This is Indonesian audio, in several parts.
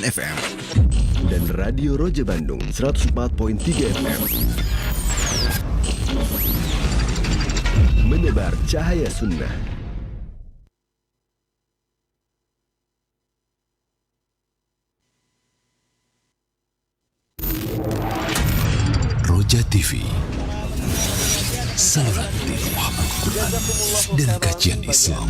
FM dan Radio Roja Bandung 104.3 FM. Menebar cahaya sunnah. Roja TV, saluran tiluah Al-Quran dan kajian Islam.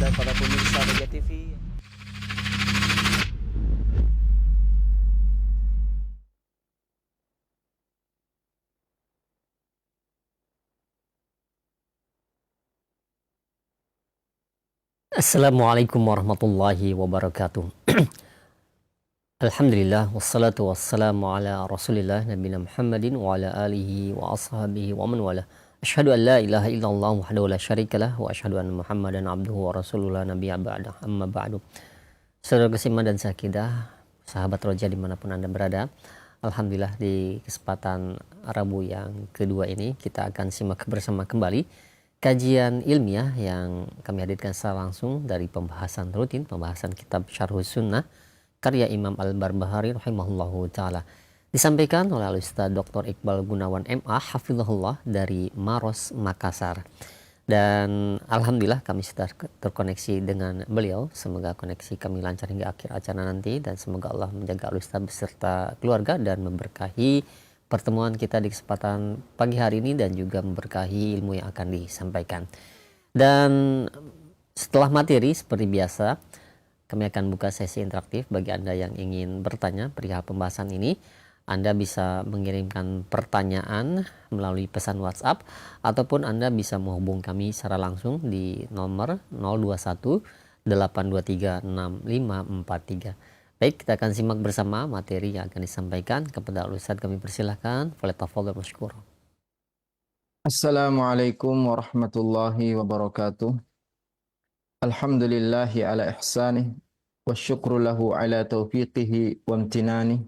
Assalamualaikum warahmatullahi wabarakatuh. Alhamdulillah wassalatu wassalamu ala Rasulillah nabiyina Muhammadin wa ala alihi wa ashabihi wa man wala. Asyhadu an la ilaha illallah wahdahu la syarikalah wa asyhadu anna Muhammadan abduhu wa rasulullah nabiyya ba'da. Amma ba'du. Saudara Kesima dan Sakidah, sahabat Roja dimanapun Anda berada, alhamdulillah di kesempatan Rabu yang kedua ini kita akan simak bersama kembali kajian ilmiah yang kami hadirkan secara langsung dari pembahasan rutin, pembahasan kitab Syarhus Sunnah karya Imam Al-Barbahari rahimahullahu ta'ala. Disampaikan oleh Al-Ustaz Dr. Iqbal Gunawan MA hafizahullah dari Maros, Makassar. Dan alhamdulillah kami sudah terkoneksi dengan beliau. Semoga koneksi kami lancar hingga akhir acara nanti dan semoga Allah menjaga Al-Ustaz beserta keluarga dan memberkahi pertemuan kita di kesempatan pagi hari ini dan juga memberkahi ilmu yang akan disampaikan. Dan setelah materi seperti biasa, kami akan buka sesi interaktif bagi Anda yang ingin bertanya perihal pembahasan ini. Anda bisa mengirimkan pertanyaan melalui pesan WhatsApp ataupun Anda bisa menghubung kami secara langsung di nomor 021 823 6543. Baik, kita akan simak bersama materi yang akan disampaikan. Kepada Ustaz kami persilahkan. Falyatafadhal masykur. Assalamualaikum warahmatullahi wabarakatuh. Alhamdulillahi ala ihsanih wa syukru lahu ala taufiqihi wa amtinanih.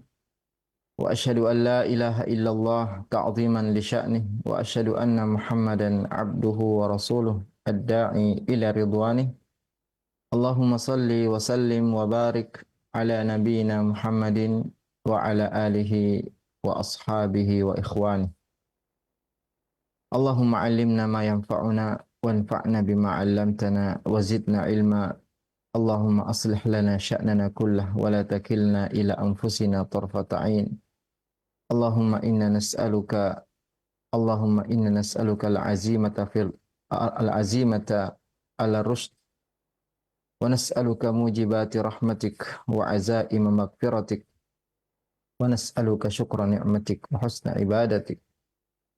Wa asyhadu an la ilaha illallah ta'ziman li sya'nih wa asyhadu anna Muhammadan abduhu wa rasuluh ad-da'i ila ridwanih. Allahumma salli wa sallim wa barik ala nabiyyina Muhammadin wa ala alihi wa ashabihi wa ikhwani. Allahumma allimna ma yanfa'una wanfa'na bima 'allamtana wa zidna ilma. Allahumma aslih lana sya'nana kullah wa la takilna ila anfusina tarfata 'ain. Allahumma inna nas'aluka al-'azimata ala rushd wa nas'aluka mujibati rahmatik wa azaima maghfiratik wa nas'aluka syukra ni'matik wa husna ibadatik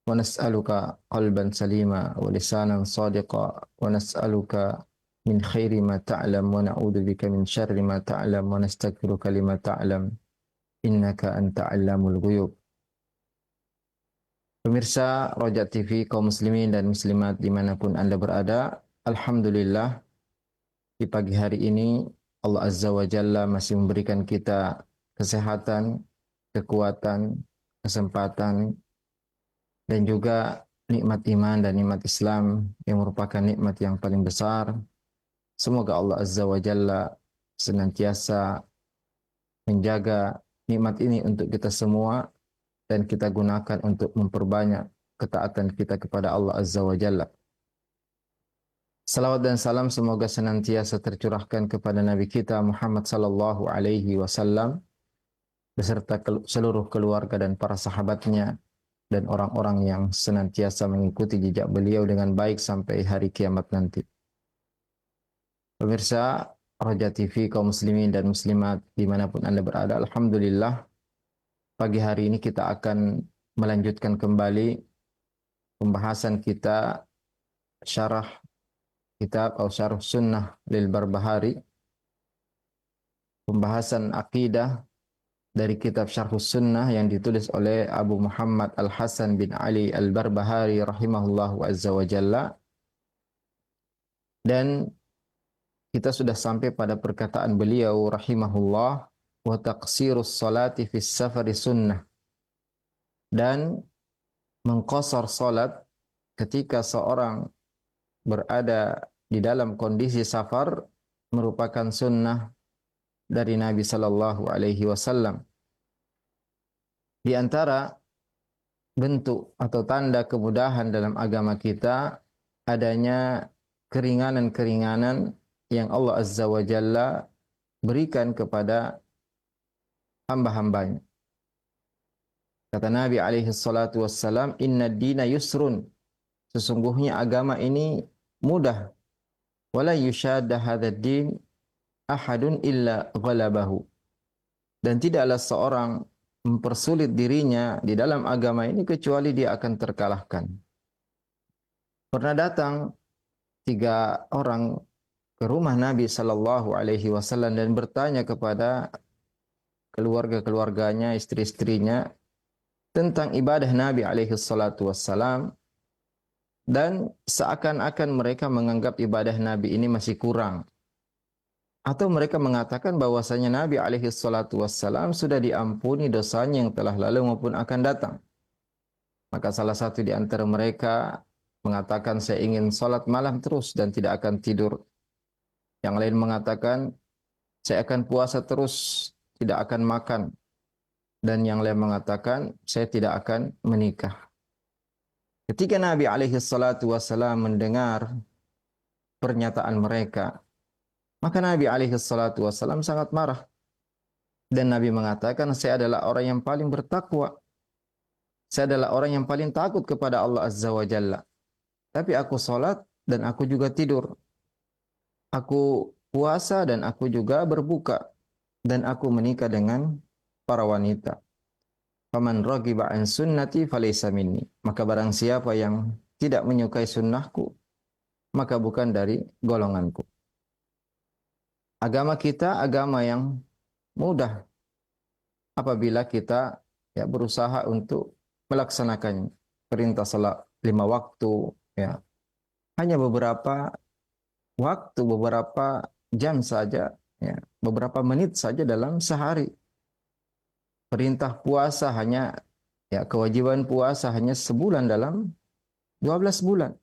wa nas'aluka qalban salima wa lisanan sadiqa wa nas'aluka min khairi ma ta'lam wa na'udzu bika min syarri ma ta'lam wa nastaghfiruka lima ta'lam innaka anta 'allamul ghuyub. Pemirsa Roja TV, kaum muslimin dan muslimat dimanapun Anda berada, alhamdulillah di pagi hari ini Allah Azza wa Jalla masih memberikan kita kesehatan, kekuatan, kesempatan, dan juga nikmat iman dan nikmat Islam yang merupakan nikmat yang paling besar. Semoga Allah Azza wa Jalla senantiasa menjaga nikmat ini untuk kita semua dan kita gunakan untuk memperbanyak ketaatan kita kepada Allah Azza wa Jalla. Salawat dan salam semoga senantiasa tercurahkan kepada Nabi kita Muhammad sallallahu alaihi wasallam beserta seluruh keluarga dan para sahabatnya dan orang-orang yang senantiasa mengikuti jejak beliau dengan baik sampai hari kiamat nanti. Pemirsa Roja TV, kaum muslimin dan muslimat dimanapun Anda berada, alhamdulillah pagi hari ini kita akan melanjutkan kembali pembahasan kita syarah kitab Syarh Sunnah lil Barbahari, pembahasan akidah dari kitab Syarh Sunnah yang ditulis oleh Abu Muhammad Al-Hasan bin Ali Al-Barbahari rahimahullahu azza wa jalla. Dan kita sudah sampai pada perkataan beliau rahimahullah, wa taqsirus salati fis safari sunnah, dan mengqasar salat ketika seorang berada di dalam kondisi safar merupakan sunnah dari Nabi sallallahu alaihi wasallam. Di antara bentuk atau tanda kemudahan dalam agama kita adanya keringanan-keringanan yang Allah Azza wa Jalla berikan kepada hamba-hambanya. Kata Nabi alaihi salatu wassalam, "Inna dina yusrun." Sesungguhnya agama ini mudah. Wala yushadda hadzal din ahadun illa ghalabahu. Dan tidaklah seorang mempersulit dirinya di dalam agama ini kecuali dia akan terkalahkan. Pernah datang 3 orang ke rumah Nabi sallallahu alaihi wasallam dan bertanya kepada keluarga-keluarganya, istri-istrinya tentang ibadah Nabi alaihi salatu wassalam, dan seakan-akan mereka menganggap ibadah Nabi ini masih kurang. Atau mereka mengatakan bahwasanya Nabi alaihi salatu wassalam sudah diampuni dosanya yang telah lalu maupun akan datang. Maka salah satu di antara mereka mengatakan, saya ingin salat malam terus dan tidak akan tidur. Yang lain mengatakan, saya akan puasa terus, tidak akan makan. Dan yang lain mengatakan, saya tidak akan menikah. Ketika Nabi alaihi salatu wassalam mendengar pernyataan mereka, maka Nabi alaihi salatu wassalam sangat marah. Dan Nabi mengatakan, saya adalah orang yang paling bertakwa. Saya adalah orang yang paling takut kepada Allah Azza wa Jalla. Tapi aku salat dan aku juga tidur. Aku puasa dan aku juga berbuka. Dan aku menikah dengan para wanita. Faman raghiba an sunnati falaysa minni. Maka barang siapa yang tidak menyukai sunnahku, maka bukan dari golonganku. Agama kita agama yang mudah apabila kita berusaha untuk melaksanakannya. Perintah salat 5 waktu, hanya beberapa waktu, beberapa jam saja, beberapa menit saja dalam sehari. Perintah puasa hanya, kewajiban puasa hanya sebulan dalam 12 bulan.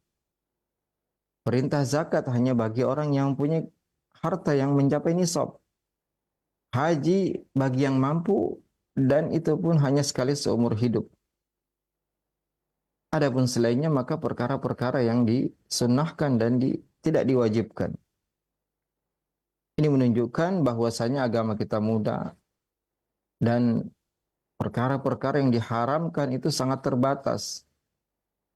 Perintah zakat hanya bagi orang yang punya harta yang mencapai nisab. Haji bagi yang mampu, dan itu pun hanya sekali seumur hidup. Adapun selainnya maka perkara-perkara yang disunnahkan dan tidak diwajibkan. Ini menunjukkan bahwasanya agama kita mudah dan perkara-perkara yang diharamkan itu sangat terbatas.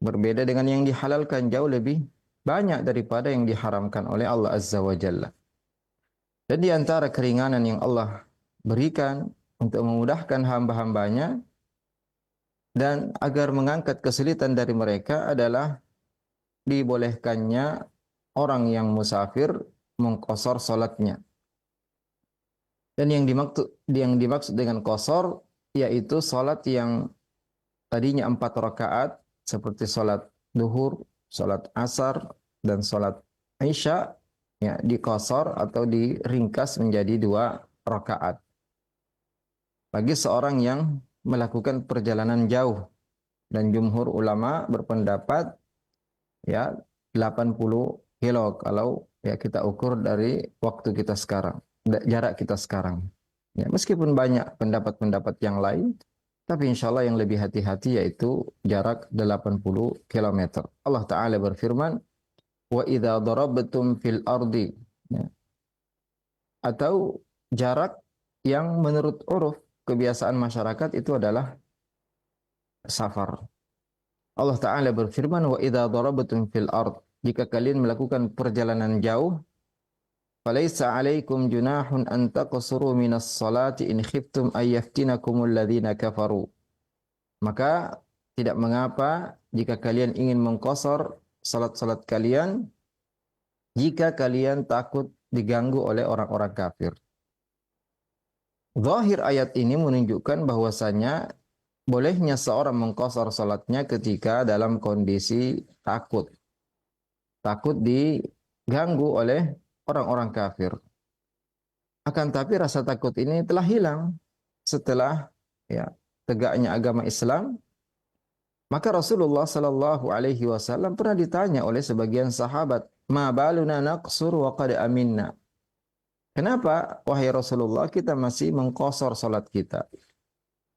Berbeda dengan yang dihalalkan jauh lebih banyak daripada yang diharamkan oleh Allah Azza wa Jalla. Dan di antara keringanan yang Allah berikan untuk memudahkan hamba-hambanya dan agar mengangkat kesulitan dari mereka adalah dibolehkannya orang yang musafir mengqasar salatnya. Dan yang dimaksud dengan qasar yaitu salat yang tadinya 4 rakaat seperti salat duhur, salat asar, dan salat isya, diqasar atau diringkas menjadi 2 rakaat. Bagi seorang yang melakukan perjalanan jauh, dan jumhur ulama berpendapat 80 kilo kalau kita ukur dari waktu kita sekarang, jarak kita sekarang. Meskipun banyak pendapat-pendapat yang lain, tapi insya Allah yang lebih hati-hati yaitu jarak 80 km. Allah Ta'ala berfirman, wa idza darabtum fil ardi, atau jarak yang menurut uruf kebiasaan masyarakat itu adalah safar. Allah Ta'ala berfirman, wa idza darabtum fil ard, jika kalian melakukan perjalanan jauh, falaisa 'alaikum junahun an taqsuru minas salati in khiftum ay yaftinakumul ladzina kafaru. Maka tidak mengapa jika kalian ingin mengqasar salat-salat kalian jika kalian takut diganggu oleh orang-orang kafir. Zahir ayat ini menunjukkan bahwasanya bolehnya seorang mengqasar salatnya ketika dalam kondisi takut. Takut diganggu oleh orang-orang kafir. Akan tapi rasa takut ini telah hilang setelah tegaknya agama Islam. Maka Rasulullah sallallahu alaihi wasallam pernah ditanya oleh sebagian sahabat, "Ma baluna naqsur wa qad aminna?" Kenapa, wahai Rasulullah, kita masih mengqasar salat kita?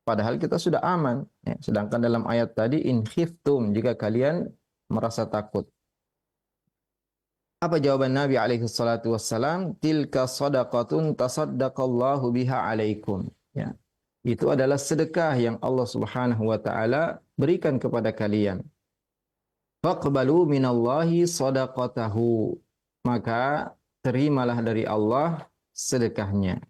Padahal kita sudah aman. Ya. Sedangkan dalam ayat tadi, in khiftum, jika kalian merasa takut. Apa jawaban Nabi alaihi salatu wassalam? Tilka sadaqatun tasaddaqallahu biha alaikum. Ya. Itu adalah sedekah yang Allah Subhanahu wa taala berikan kepada kalian. Faqbalu minallahi sadaqatahu. Maka terimalah dari Allah sedekahnya.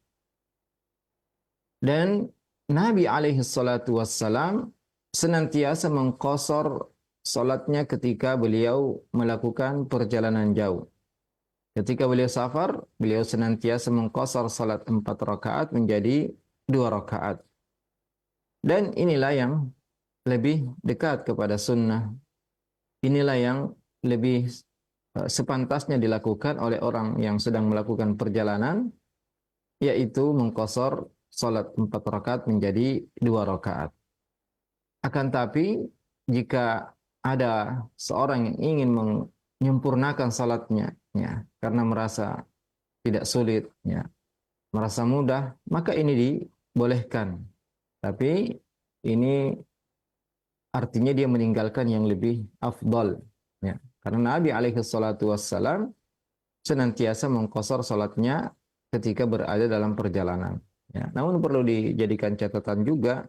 Dan Nabi alaihi salatu wassalam senantiasa mengqasar salatnya ketika beliau melakukan perjalanan jauh. Ketika beliau safar, beliau senantiasa mengqasar salat 4 rakaat menjadi 2 rakaat. Dan inilah yang lebih dekat kepada sunnah. Inilah yang lebih sepantasnya dilakukan oleh orang yang sedang melakukan perjalanan, yaitu mengqasar salat 4 rakaat menjadi 2 rakaat. Akan tapi, jika ada seorang yang ingin menyempurnakan salatnya, ya, karena merasa tidak sulit, ya, merasa mudah, maka ini dibolehkan. Tapi ini artinya dia meninggalkan yang lebih afdal, ya. Karena Nabi alaihi salatu wassalam senantiasa mengqasar salatnya ketika berada dalam perjalanan. Ya. Namun perlu dijadikan catatan juga,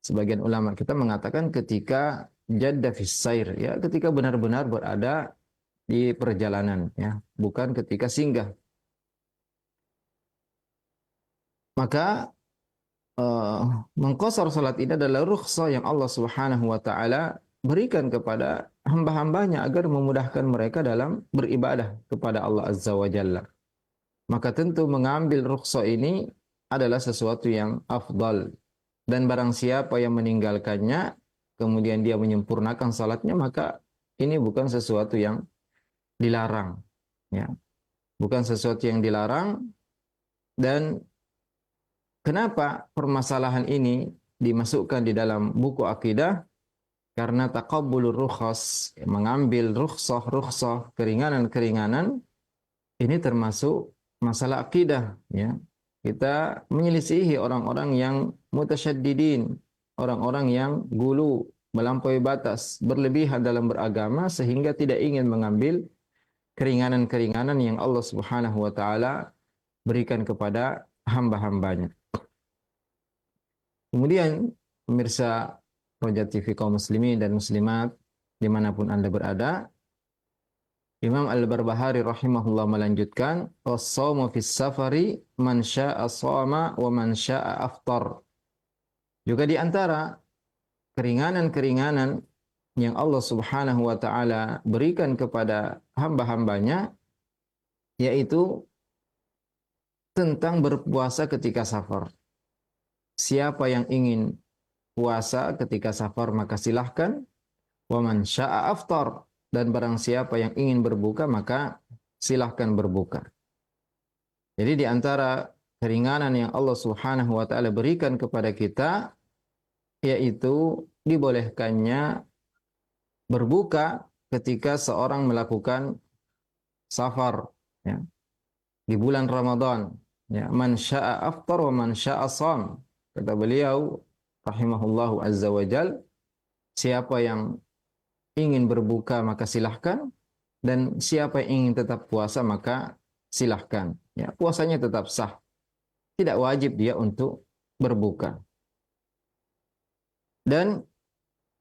sebagian ulama kita mengatakan ketika jadda fis sair, ya, ketika benar-benar berada di perjalanan, ya, bukan ketika singgah. Maka mengqasar salat ini adalah rukhsah yang Allah Subhanahu wa taala berikan kepada hamba-hambanya agar memudahkan mereka dalam beribadah kepada Allah Azza wa Jalla. Maka tentu mengambil rukhsah ini adalah sesuatu yang afdal. Dan barang siapa yang meninggalkannya, kemudian dia menyempurnakan salatnya, maka ini bukan sesuatu yang dilarang. Ya. Bukan sesuatu yang dilarang. Dan kenapa permasalahan ini dimasukkan di dalam buku akidah? Karena taqabbulur rukhas, mengambil rukhsah, keringanan-keringanan, ini termasuk masalah akidah. Ya. Kita menyelisihi orang-orang yang mutasyaddidin, orang-orang yang gulu, melampaui batas, berlebihan dalam beragama sehingga tidak ingin mengambil keringanan-keringanan yang Allah Subhanahu wa taala berikan kepada hamba-hambanya. Kemudian pemirsa Roja TV kaum muslimin dan muslimat dimanapun Anda berada, Imam Al-Barbahari rahimahullah melanjutkan, "As-shaumu fis safari man syaa'a shama wa man syaa'a aftar." Juga di antara keringanan-keringanan yang Allah Subhanahu wa taala berikan kepada hamba-hambanya, yaitu tentang berpuasa ketika safar. Siapa yang ingin puasa ketika safar maka silahkan. Wa man syaa'a aftar, dan barang siapa yang ingin berbuka maka silahkan berbuka. Jadi di antara keringanan yang Allah Subhanahu wa taala berikan kepada kita, yaitu dibolehkannya berbuka ketika seorang melakukan safar, ya, di bulan Ramadan. Ya, man syaa'a aftar wa man syaa'a sham. Kata beliau rahimahullahu azza wa jal, siapa yang ingin berbuka maka silahkan, dan siapa yang ingin tetap puasa maka silahkan. Ya, puasanya tetap sah. Tidak wajib dia untuk berbuka. Dan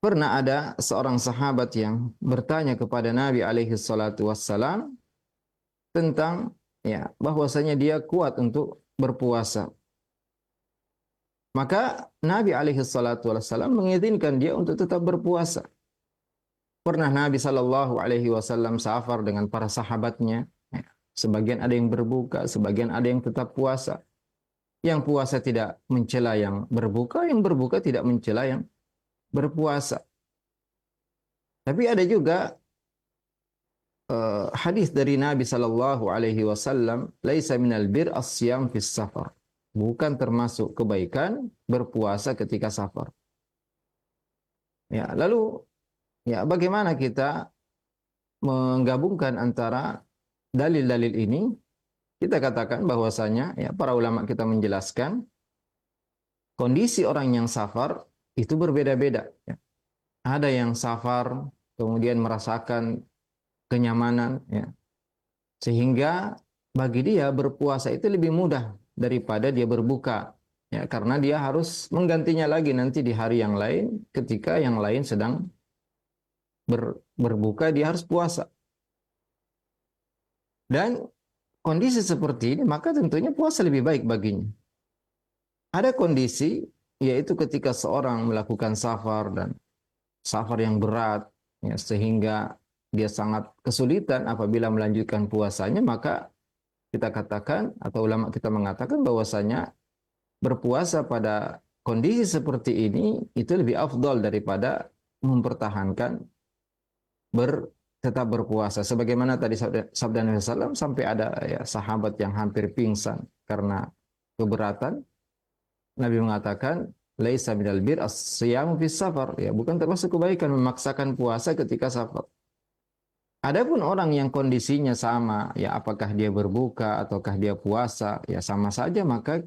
pernah ada seorang sahabat yang bertanya kepada Nabi alaihi salatu wassalam tentang, ya, bahwasanya dia kuat untuk berpuasa. Maka Nabi alaihi salatu wassalam mengizinkan dia untuk tetap berpuasa. Pernah Nabi sallallahu alaihi wasallam safar dengan para sahabatnya. Sebagian ada yang berbuka, sebagian ada yang tetap puasa. Yang puasa tidak mencela yang berbuka, yang berbuka tidak mencela yang berpuasa. Tapi ada juga hadis dari Nabi sallallahu alaihi wasallam, "Laisa minal bir as-siyam fis safar." Bukan termasuk kebaikan berpuasa ketika safar. Ya, lalu, ya, bagaimana kita menggabungkan antara dalil-dalil ini? kita katakan bahwasanya ya para ulama kita menjelaskan kondisi orang yang safar itu berbeda-beda. Ya. Ada yang safar kemudian merasakan kenyamanan, ya, sehingga bagi dia berpuasa itu lebih mudah daripada dia berbuka, ya, karena dia harus menggantinya lagi nanti di hari yang lain ketika yang lain sedang berbuka, dia harus puasa. Dan kondisi seperti ini maka tentunya puasa lebih baik baginya. Ada kondisi yaitu ketika seorang melakukan safar dan safar yang berat, ya, sehingga dia sangat kesulitan apabila melanjutkan puasanya, maka kita katakan atau ulama kita mengatakan bahwasanya berpuasa pada kondisi seperti ini itu lebih afdal daripada mempertahankan tetap berpuasa. Sebagaimana tadi sabda Nabi SAW, sampai ada ya, sahabat yang hampir pingsan karena keberatan. Nabi mengatakan, laisa minal bir as-siyamu fis safar, ya, bukan termasuk kebaikan memaksakan puasa ketika safar. Adapun orang yang kondisinya sama, ya apakah dia berbuka ataukah dia puasa, ya sama saja, maka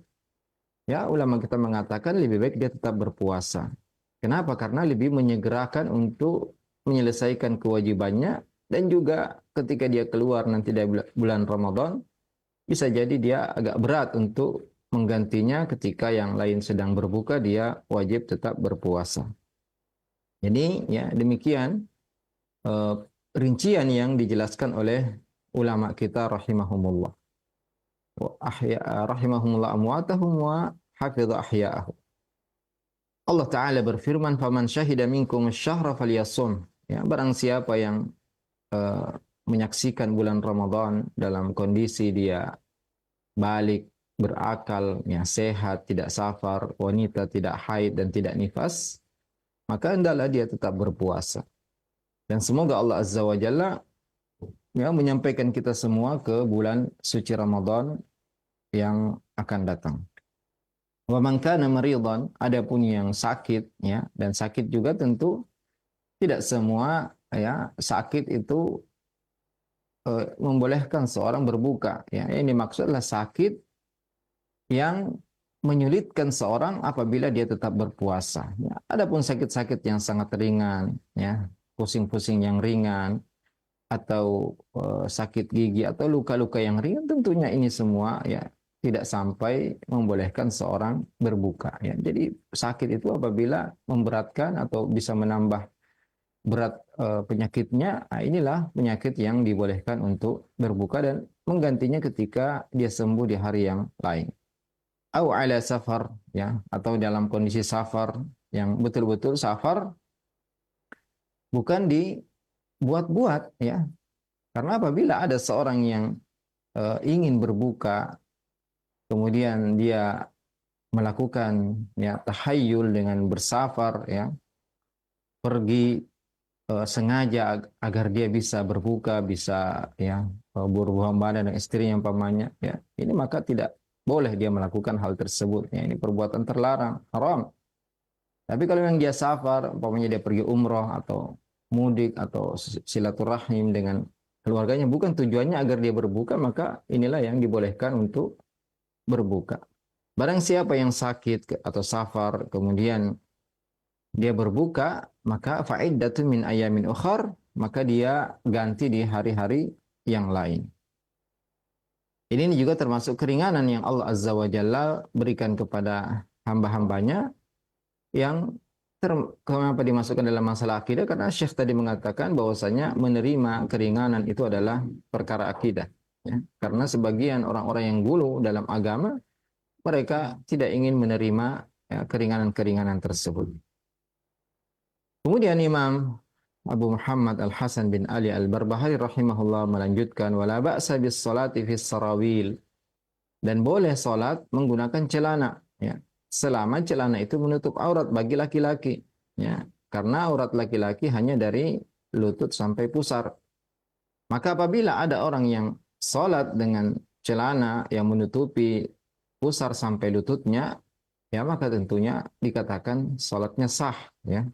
ya ulama kita mengatakan lebih baik dia tetap berpuasa. Kenapa? Karena lebih menyegerakan untuk menyelesaikan kewajibannya, dan juga ketika dia keluar nanti dari bulan Ramadan, bisa jadi dia agak berat untuk menggantinya ketika yang lain sedang berbuka, dia wajib tetap berpuasa. Jadi ya demikian rincian yang dijelaskan oleh ulama kita rahimahumullah. Rahimahumullah amwatahum wa hafidha ahya'ahum. Allah Ta'ala berfirman, "Faman syahida minkum asy-syahra falyasum." Ya, barang siapa yang menyaksikan bulan Ramadan dalam kondisi dia balik, berakal, ya, sehat, tidak safar, wanita tidak haid dan tidak nifas, maka hendaklah dia tetap berpuasa. Dan semoga Allah Azza wa Jalla ya, menyampaikan kita semua ke bulan suci Ramadan yang akan datang. Wa man kana maridan, adapun yang sakit, ya, dan sakit juga tentu tidak semua ya sakit itu membolehkan seorang berbuka, ya. Ini maksudnya sakit yang menyulitkan seorang apabila dia tetap berpuasa, ya. Adapun sakit-sakit yang sangat ringan, ya, pusing-pusing yang ringan, atau sakit gigi atau luka-luka yang ringan, tentunya ini semua ya tidak sampai membolehkan seorang berbuka, ya. Jadi sakit itu apabila memberatkan atau bisa menambah berat penyakitnya, nah inilah penyakit yang dibolehkan untuk berbuka dan menggantinya ketika dia sembuh di hari yang lain. Au ala safar, ya, atau dalam kondisi safar yang betul-betul safar, bukan dibuat-buat, ya. Karena apabila ada seorang yang ingin berbuka, kemudian dia melakukan ya tahayyul dengan bersafar, ya, pergi sengaja agar dia bisa berbuka, bisa ya berhubungan badan dengan istrinya umpamanya, ya, ini maka tidak boleh dia melakukan hal tersebut, ya. Ini perbuatan terlarang, haram. Tapi kalau yang dia safar, umpamanya dia pergi umroh atau mudik atau silaturahim dengan keluarganya, bukan tujuannya agar dia berbuka, maka inilah yang dibolehkan untuk berbuka. Barang siapa yang sakit atau safar kemudian dia berbuka, maka fa'iddatun min ayamin ukhar, maka dia ganti di hari-hari yang lain. Ini juga termasuk keringanan yang Allah Azza wa Jalla berikan kepada hamba-hambanya yang kenapa dimasukkan dalam masalah akidah, karena Syekh tadi mengatakan bahwasanya menerima keringanan itu adalah perkara akidah, ya. Karena sebagian orang-orang yang gulu dalam agama, mereka tidak ingin menerima ya, keringanan-keringanan tersebut. Kemudian Imam Abu Muhammad Al-Hasan bin Ali Al-Barbahari rahimahullah melanjutkan, wala ba'sa bis salati fis sarawil, dan boleh salat menggunakan celana, ya, selama celana itu menutup aurat bagi laki-laki, ya, karena aurat laki-laki hanya dari lutut sampai pusar. Maka apabila ada orang yang salat dengan celana yang menutupi pusar sampai lututnya, ya maka tentunya dikatakan salatnya sah, ya.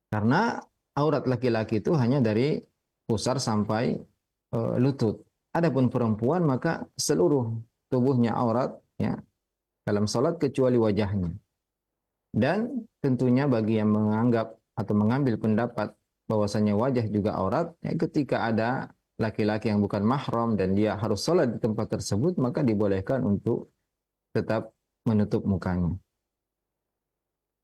Karena aurat laki-laki itu hanya dari pusar sampai lutut. Adapun perempuan maka seluruh tubuhnya aurat ya dalam salat kecuali wajahnya. Dan tentunya bagi yang menganggap atau mengambil pendapat bahwasanya wajah juga aurat, ya, ketika ada laki-laki yang bukan mahram dan dia harus salat di tempat tersebut, maka dibolehkan untuk tetap menutup mukanya.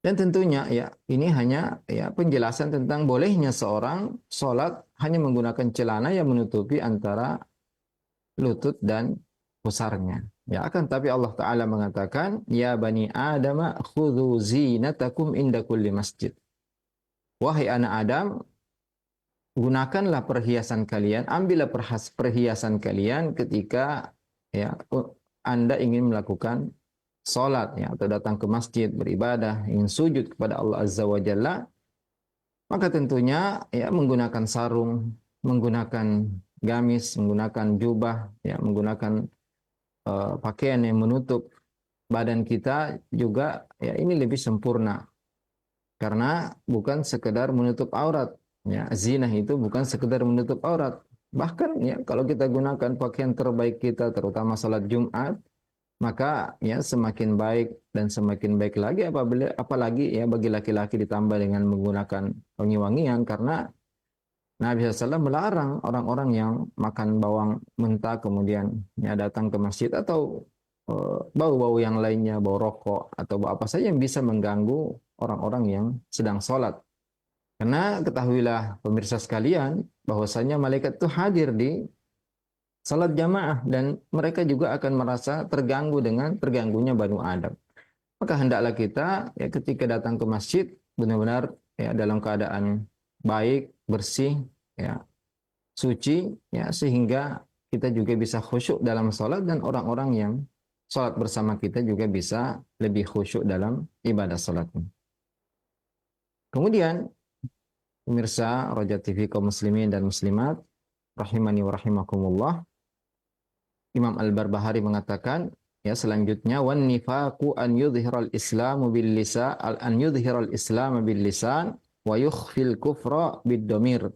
Dan tentunya ya ini hanya ya penjelasan tentang bolehnya seorang sholat hanya menggunakan celana yang menutupi antara lutut dan pusarnya. Ya akan tapi Allah Ta'ala mengatakan, Ya bani Adam khudhu zinatakum inda kulli masjid. Wahai anak Adam, gunakanlah perhiasan kalian, ambillah perhiasan kalian ketika ya Anda ingin melakukan sholat ya, atau datang ke masjid beribadah, ingin sujud kepada Allah Azza wa Jalla, maka tentunya ya menggunakan sarung, menggunakan gamis, menggunakan jubah, ya menggunakan pakaian yang menutup badan kita juga ya ini lebih sempurna karena bukan sekedar menutup aurat. Ya, zinah itu bukan sekedar menutup aurat. Bahkan ya kalau kita gunakan pakaian terbaik kita, terutama salat Jumat, maka ya semakin baik dan semakin baik lagi apalagi ya bagi laki-laki ditambah dengan menggunakan wangi-wangian, karena Nabi SAW melarang orang-orang yang makan bawang mentah kemudian ya datang ke masjid atau bau-bau yang lainnya, bau rokok atau bau apa saja yang bisa mengganggu orang-orang yang sedang sholat. Karena ketahuilah pemirsa sekalian bahwasanya malaikat itu hadir di salat jamaah dan mereka juga akan merasa terganggu dengan terganggunya Banu Adam. Maka hendaklah kita ya ketika datang ke masjid benar-benar ya dalam keadaan baik, bersih, ya suci, ya sehingga kita juga bisa khusyuk dalam salat dan orang-orang yang salat bersama kita juga bisa lebih khusyuk dalam ibadah salatnya. Kemudian pemirsa Roja TV kaum muslimin dan muslimat rahimani wa rahimakumullah, Imam Al-Barbahari mengatakan ya selanjutnya wan nifaqu an yudhiral islamu bil lisan an yudhiral islam bil lisan wa yukhfil kufra bid dhamir.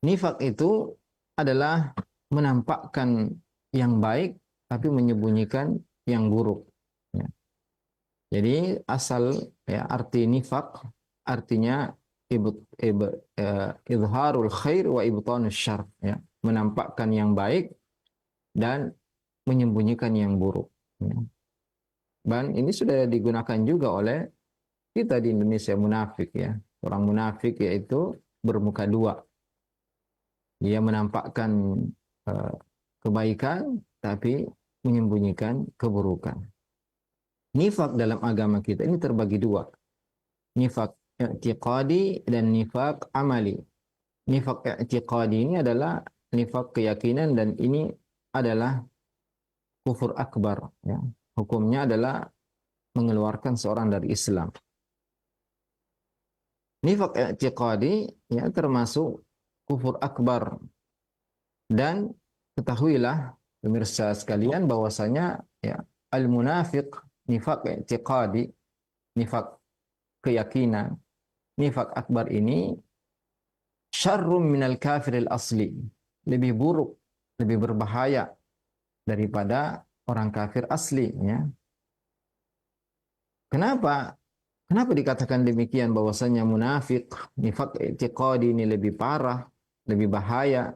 Nifaq itu adalah menampakkan yang baik tapi menyembunyikan yang buruk. Ya. Jadi asal ya arti nifaq artinya izharul khair wa ibtanus syarr, ya, menampakkan yang baik dan menyembunyikan yang buruk. Ya. Dan ini sudah digunakan juga oleh kita di Indonesia, munafik ya. Orang munafik yaitu bermuka dua. Dia menampakkan kebaikan tapi menyembunyikan keburukan. Nifak dalam agama kita ini terbagi dua. Nifak i'tiqadi dan nifak amali. Nifak i'tiqadi ini adalah nifak keyakinan dan ini adalah kufur akbar. Ya. Hukumnya adalah mengeluarkan seorang dari Islam. Nifak i'tiqadi ya termasuk kufur akbar. Dan ketahuilah pemirsa sekalian bahwasanya ya al-munafiq nifak i'tiqadi, nifak keyakinan, nifak akbar ini syarrum minal kafiril asli, lebih buruk, lebih berbahaya daripada orang kafir asli ya. Kenapa? Kenapa dikatakan demikian bahwasanya munafik nifak i'tiqadi ini lebih parah, lebih bahaya,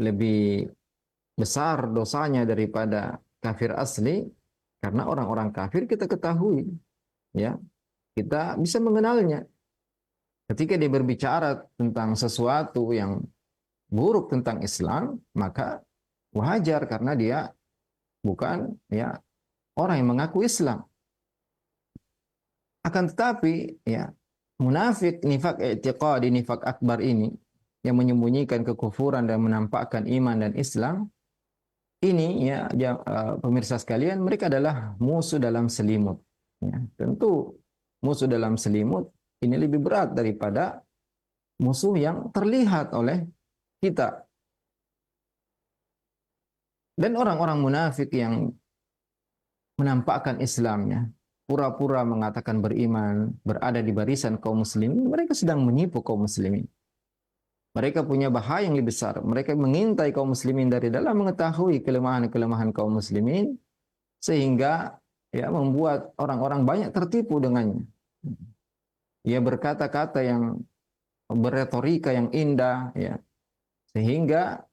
lebih besar dosanya daripada kafir asli? Karena orang-orang kafir kita ketahui, ya, kita bisa mengenalnya. Ketika dia berbicara tentang sesuatu yang buruk tentang Islam, maka wajar karena dia bukan ya orang yang mengaku Islam. Akan tetapi ya munafik nifak i'tiqadi, nifak akbar ini yang menyembunyikan kekufuran dan menampakkan iman dan Islam, ini ya pemirsa sekalian, mereka adalah musuh dalam selimut. Ya, tentu musuh dalam selimut ini lebih berat daripada musuh yang terlihat oleh kita. Dan orang-orang munafik yang menampakkan Islamnya, pura-pura mengatakan beriman, berada di barisan kaum muslimin, mereka sedang menipu kaum muslimin. Mereka punya bahaya yang lebih besar. Mereka mengintai kaum muslimin dari dalam, mengetahui kelemahan-kelemahan kaum muslimin, sehingga ya membuat orang-orang banyak tertipu dengannya. Ia berkata-kata yang berretorika yang indah, ya, sehingga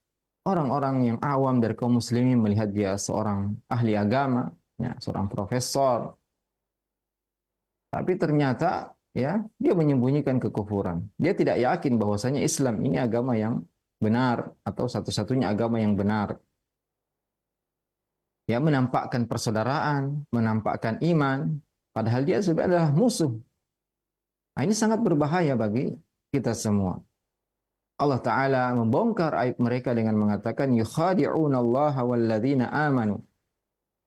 orang-orang yang awam dari kaum muslimin melihat dia seorang ahli agama, ya, seorang profesor, tapi ternyata ya dia menyembunyikan kekufuran. Dia tidak yakin bahwasanya Islam ini agama yang benar atau satu-satunya agama yang benar. Ya, menampakkan persaudaraan, menampakkan iman, padahal dia sebenarnya adalah musuh. Nah, ini sangat berbahaya bagi kita semua. Allah Ta'ala membongkar aib mereka dengan mengatakan, yukhadi'una Allah walladzina amanu.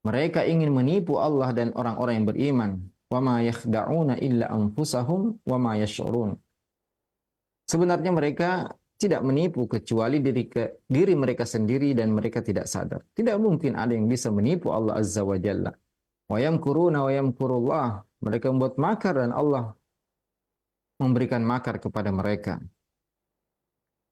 Mereka ingin menipu Allah dan orang-orang yang beriman. Wa ma yakhda'una illa anfusahum wa ma yash'urun. Sebenarnya mereka tidak menipu kecuali diri mereka sendiri dan mereka tidak sadar. Tidak mungkin ada yang bisa menipu Allah Azza wa Jalla. Wa yamkuruna wa yamkurullah. Mereka membuat makar dan Allah memberikan makar kepada mereka.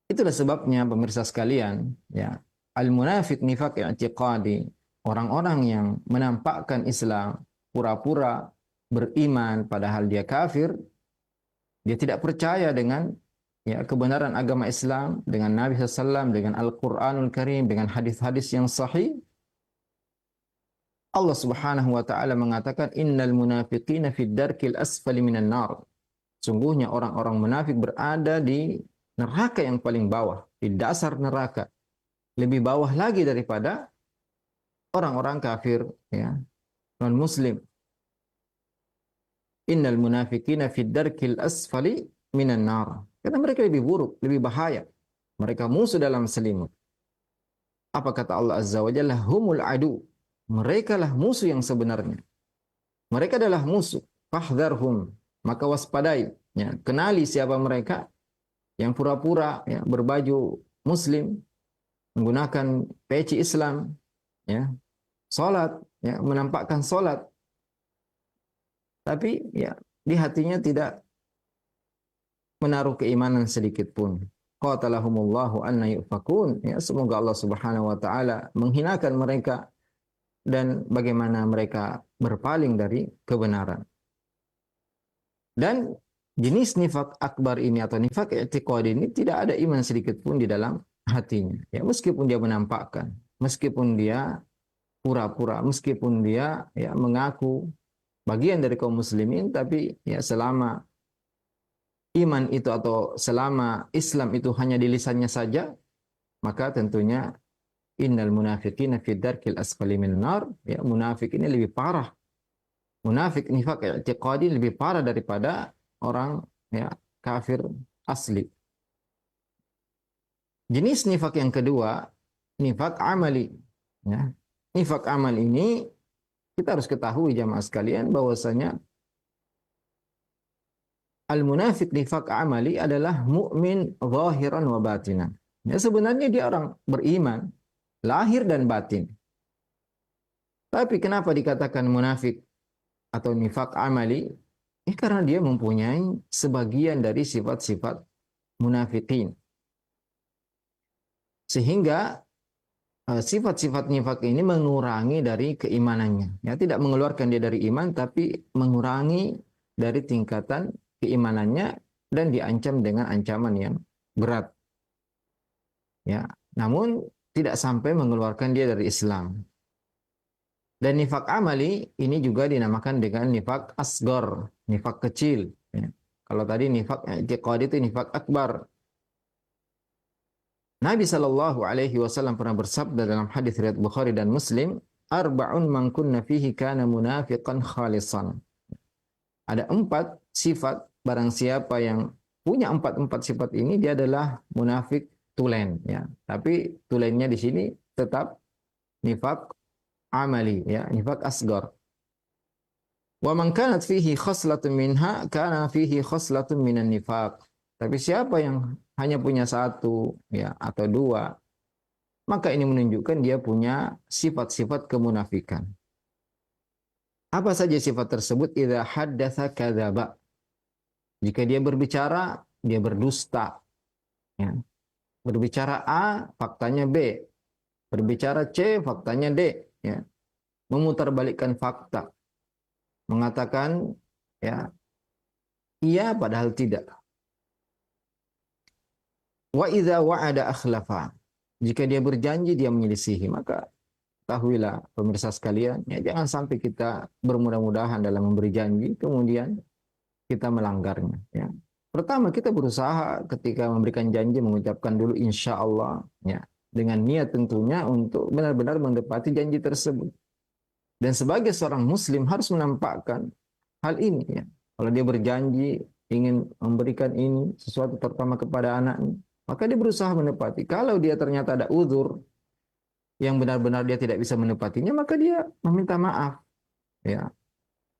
Itulah sebabnya pemirsa sekalian, ya, al-munafiq nifaq i'tiqadi, orang-orang yang menampakkan Islam, pura-pura beriman padahal dia kafir, dia tidak percaya dengan ya kebenaran agama Islam, dengan Nabi SAW, dengan Al-Quranul Karim, dengan hadis-hadis yang sahih. Allah Subhanahu wa taala mengatakan, innal munafiqina fid darkil asfali minan nar. Sungguhnya orang-orang munafik berada di neraka yang paling bawah, di dasar neraka, lebih bawah lagi daripada orang-orang kafir, ya, non muslim. Innal munafiqina fid darkil asfali minan nar. Karena mereka lebih buruk, lebih bahaya. Mereka musuh dalam selimut. Apa kata Allah Azza wa Jalla? Humul adu. Mereka lah musuh yang sebenarnya. Mereka adalah musuh. Fahdharhum. Maka waspadai. Ya, kenali siapa mereka yang pura-pura ya, berbaju muslim, menggunakan peci Islam, ya, salat, ya, menampakkan salat. Tapi ya di hatinya tidak menaruh keimanan sedikit pun. Qatalahumullahu anna yufakun. Ya, semoga Allah Subhanahu wa taala menghinakan mereka dan bagaimana mereka berpaling dari kebenaran. Dan jenis nifak akbar ini atau nifak i'tiqadi ini tidak ada iman sedikit pun di dalam hatinya. Ya, meskipun dia menampakkan, meskipun dia pura-pura, meskipun dia ya mengaku bagian dari kaum muslimin, tapi ya selama iman itu atau selama Islam itu hanya di lisannya saja, maka tentunya innal munafiqina fi darkil asfali minan nar. Ya, munafik ini lebih parah. Munafik nifak i'tiqadi lebih parah daripada orang ya kafir asli. Jenis nifak yang kedua, nifak amali. Ya. Nifak amal ini kita harus ketahui jamaah sekalian bahwasanya al-munafiq nifaq amali adalah mukmin zahiran wa batinan. Ya, sebenarnya dia orang beriman lahir dan batin. Tapi kenapa dikatakan munafik atau nifaq amali? Karena dia mempunyai sebagian dari sifat-sifat munafikin. Sehingga sifat-sifat nifaq ini mengurangi dari keimanannya. Ya, tidak mengeluarkan dia dari iman, tapi mengurangi dari tingkatan keimanannya dan diancam dengan ancaman yang berat. Ya, namun tidak sampai mengeluarkan dia dari Islam. Dan nifak amali ini juga dinamakan dengan nifak asgor, nifak kecil. Ya. Kalau tadi nifak i'tiqadi itu nifak akbar. Nabi Shallallahu Alaihi Wasallam pernah bersabda dalam hadis riwayat Bukhari dan Muslim, arba'un man kunna fihi kana munafiqan khalisan. Ada 4 sifat, barang siapa yang punya 4 sifat ini dia adalah munafik tulen, ya. Tapi tulennya di sini tetap nifak amali, ya, nifak asgar. Wa man kanat fihi khoslatun minha kana fihi khoslatun minan nifaq. Tapi siapa yang hanya punya 1 ya atau 2, maka ini menunjukkan dia punya sifat-sifat kemunafikan. Apa saja sifat tersebut? Idza haddatsa kadzaba. Jika dia berbicara, dia berdusta. Ya. Berbicara A, faktanya B. Berbicara C, faktanya D. Ya. Memutarbalikkan fakta. Mengatakan ya iya padahal tidak. Wa idza wa'ada akhlafa. Jika dia berjanji dia menyelisihi, maka ketahuilah pemirsa sekalian, ya jangan sampai kita bermudah-mudahan dalam memberi janji kemudian kita melanggarnya, ya. Pertama, kita berusaha ketika memberikan janji mengucapkan dulu insya Allah, ya, dengan niat tentunya untuk benar-benar menepati janji tersebut. Dan sebagai seorang muslim harus menampakkan hal ini, ya. Kalau dia berjanji ingin memberikan ini sesuatu terutama kepada anaknya, maka dia berusaha menepati. Kalau dia ternyata ada uzur yang benar-benar dia tidak bisa menepatinya, maka dia meminta maaf, ya.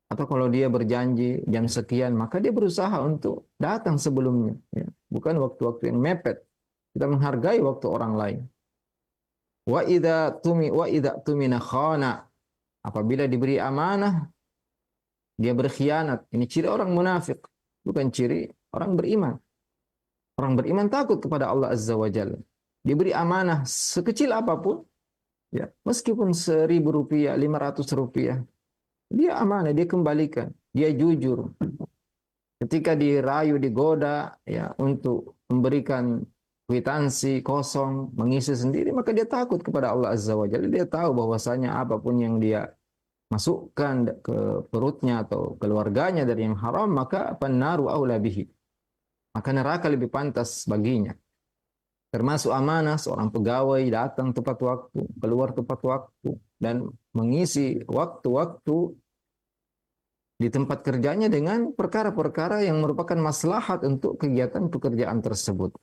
Atau kalau dia berjanji jam sekian, maka dia berusaha untuk datang sebelumnya, ya. Bukan waktu-waktu yang mepet. Kita menghargai waktu orang lain. Wa idza tumina khana. Apabila diberi amanah, dia berkhianat. Ini ciri orang munafik, bukan ciri orang beriman. Orang beriman takut kepada Allah Azza wa Jalla. Diberi amanah sekecil apapun, ya, meskipun 1.000 rupiah, 500 rupiah, dia amanah, dia kembalikan, dia jujur. Ketika dirayu, digoda, ya, untuk memberikan kwitansi kosong, mengisi sendiri, maka dia takut kepada Allah Azza wa Jalla. Dia tahu bahwasanya apapun yang dia masukkan ke perutnya atau keluarganya dari yang haram, maka pannaru aula bihi. Maka neraka lebih pantas baginya. Termasuk amanah seorang pegawai datang tepat waktu, keluar tepat waktu, dan mengisi waktu-waktu di tempat kerjanya dengan perkara-perkara yang merupakan maslahat untuk kegiatan pekerjaan tersebut.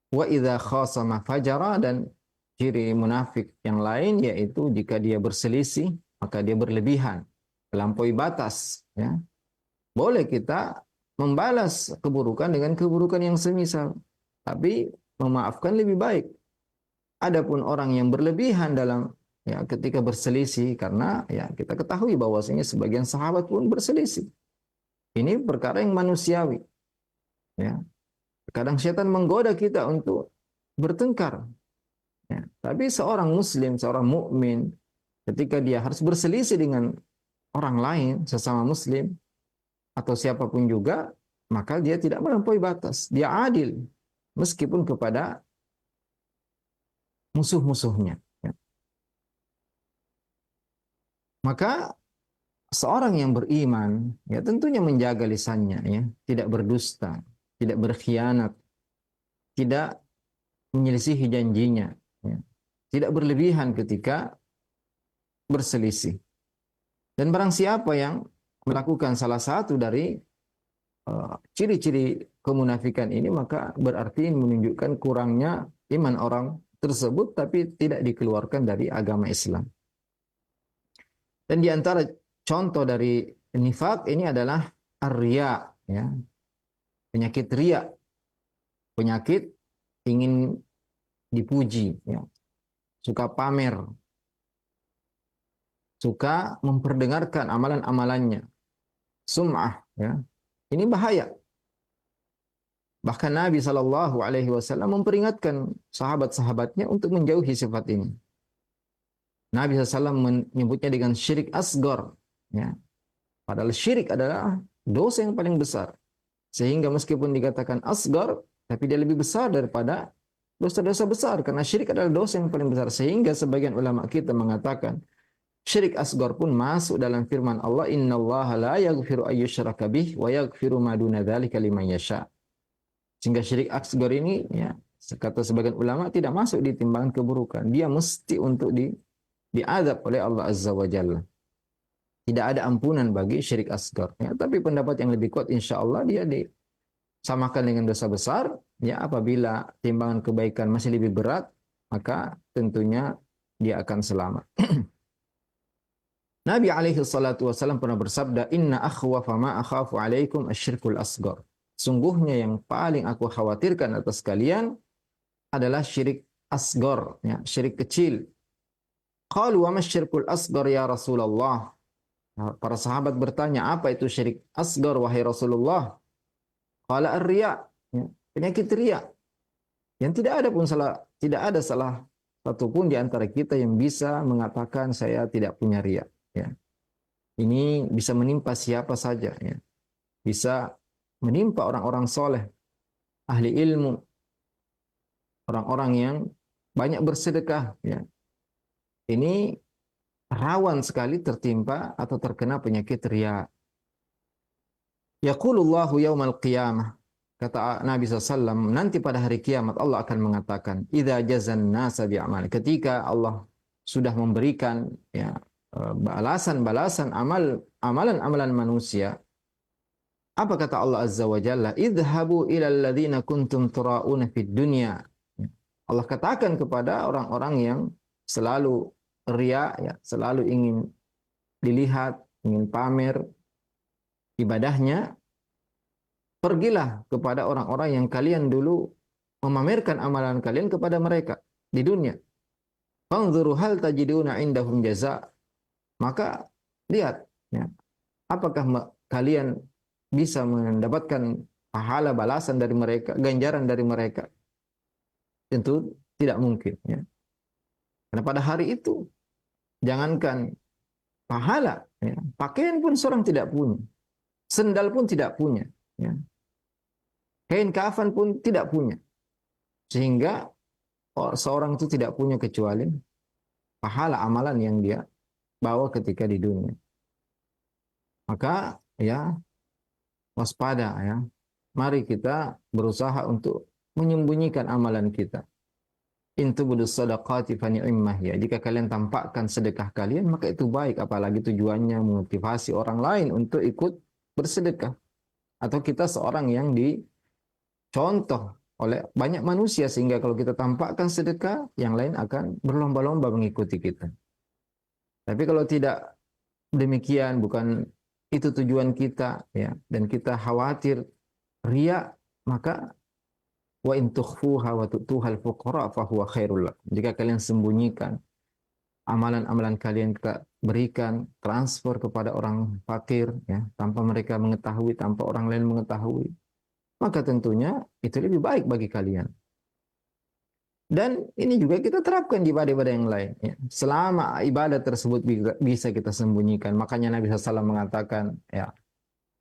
Wa idza khasama fajara, dan ciri munafik yang lain yaitu jika dia berselisih maka dia berlebihan, melampaui batas, ya. Boleh kita membalas keburukan dengan keburukan yang semisal, tapi memaafkan lebih baik. Adapun orang yang berlebihan dalam, ya, ketika berselisih, karena ya kita ketahui bahwasanya sebagian sahabat pun berselisih. Ini perkara yang manusiawi, ya. Kadang syaitan menggoda kita untuk bertengkar, ya. Tapi seorang muslim, seorang mukmin, ketika dia harus berselisih dengan orang lain, sesama muslim, atau siapapun juga, maka dia tidak melampaui batas. Dia adil, meskipun kepada musuh-musuhnya. Ya. Maka seorang yang beriman, ya, tentunya menjaga lisannya, ya, tidak berdusta, tidak berkhianat, tidak menyelisihi janjinya, ya, tidak berlebihan ketika berselisih. Dan barang siapa yang melakukan salah satu dari ciri-ciri kemunafikan ini, maka berarti menunjukkan kurangnya iman orang tersebut, tapi tidak dikeluarkan dari agama Islam. Dan di antara contoh dari nifak ini adalah ar-riya, ya. Penyakit riya, penyakit ingin dipuji, ya. Suka pamer, suka memperdengarkan amalan-amalannya, sum'ah, ya. Ini bahaya. Bahkan Nabi SAW memperingatkan sahabat-sahabatnya untuk menjauhi sifat ini. Nabi SAW menyebutnya dengan syirik asgar, ya. Padahal syirik adalah dosa yang paling besar. Sehingga meskipun dikatakan asgar, tapi dia lebih besar daripada dosa-dosa besar. Karena syirik adalah dosa yang paling besar. Sehingga sebagian ulama kita mengatakan, syirik asgar pun masuk dalam firman Allah, innallaha la yaghfiru ayyushraka bih wa yaghfiru ma duna dzalika liman yasha. Sehingga syirik asgar ini, ya, kata sebagian ulama, tidak masuk di timbangan keburukan. Dia mesti untuk diadab oleh Allah Azza wa Jalla. Tidak ada ampunan bagi syirik asgar, ya. Tapi pendapat yang lebih kuat, insya Allah dia disamakan dengan dosa besar, ya. Apabila timbangan kebaikan masih lebih berat, maka tentunya dia akan selamat. Nabi alaihi salatu wasallam pernah bersabda, inna akhwafa ma akhafu alaikum asyirkul asgar. Sungguhnya yang paling aku khawatirkan atas kalian adalah syirik asgar, ya, syirik kecil. Qalu wa masyirkul asgar ya Rasulullah. Para sahabat bertanya, apa itu syirik asgar wahai Rasulullah? Qala ar-riya, ya, penyakit riya. Yang tidak ada salah satupun di antara kita yang bisa mengatakan saya tidak punya riya. Ya. Ini bisa menimpa siapa saja. Ya. Bisa menimpa orang-orang soleh, ahli ilmu, orang-orang yang banyak bersedekah. Ya. Ini rawan sekali tertimpa atau terkena penyakit riya. Yaqulullahu yaumal qiyamah. Kata Nabi SAW, nanti pada hari kiamat Allah akan mengatakan, idza jazan nasa bi'amal. Ketika Allah sudah memberikan ya balasan-balasan amalan-amalan manusia, apa kata Allah Azza wa Jalla? Idhabu ilal ladzina kuntum tura'una fid dunya. Allah katakan kepada orang-orang yang selalu riya, ya, selalu ingin dilihat, ingin pamer ibadahnya, pergilah kepada orang-orang yang kalian dulu memamerkan amalan kalian kepada mereka di dunia. Fanzuru hal tajiduna indahum jaza. Maka lihat, ya, apakah kalian bisa mendapatkan pahala balasan dari mereka, ganjaran dari mereka? Tentu tidak mungkin. Ya. Karena pada hari itu, jangankan pahala, ya, pakaian pun seorang tidak punya, sendal pun tidak punya. Ya. Kain kafan pun tidak punya. Sehingga seorang itu tidak punya kecuali pahala amalan yang dia bawa ketika di dunia. Maka ya waspada ya. Mari kita berusaha untuk menyembunyikan amalan kita. In tubdus shadaqati fa ni'mah ya. Jika kalian tampakkan sedekah kalian maka itu baik, apalagi tujuannya memotivasi orang lain untuk ikut bersedekah. Atau kita seorang yang dicontoh oleh banyak manusia sehingga kalau kita tampakkan sedekah, yang lain akan berlomba-lomba mengikuti kita. Tapi kalau tidak demikian, bukan itu tujuan kita, ya, dan kita khawatir riya, maka wa in tukhfuha wa tu'tuhal fuqara fa huwa khairul lakum. Jika kalian sembunyikan amalan-amalan kalian, kita berikan, transfer kepada orang fakir, ya, tanpa mereka mengetahui, tanpa orang lain mengetahui, maka tentunya itu lebih baik bagi kalian. Dan ini juga kita terapkan di ibadah-ibadah yang lain. Ya. Selama ibadah tersebut bisa kita sembunyikan, makanya Nabi SAW mengatakan, ya,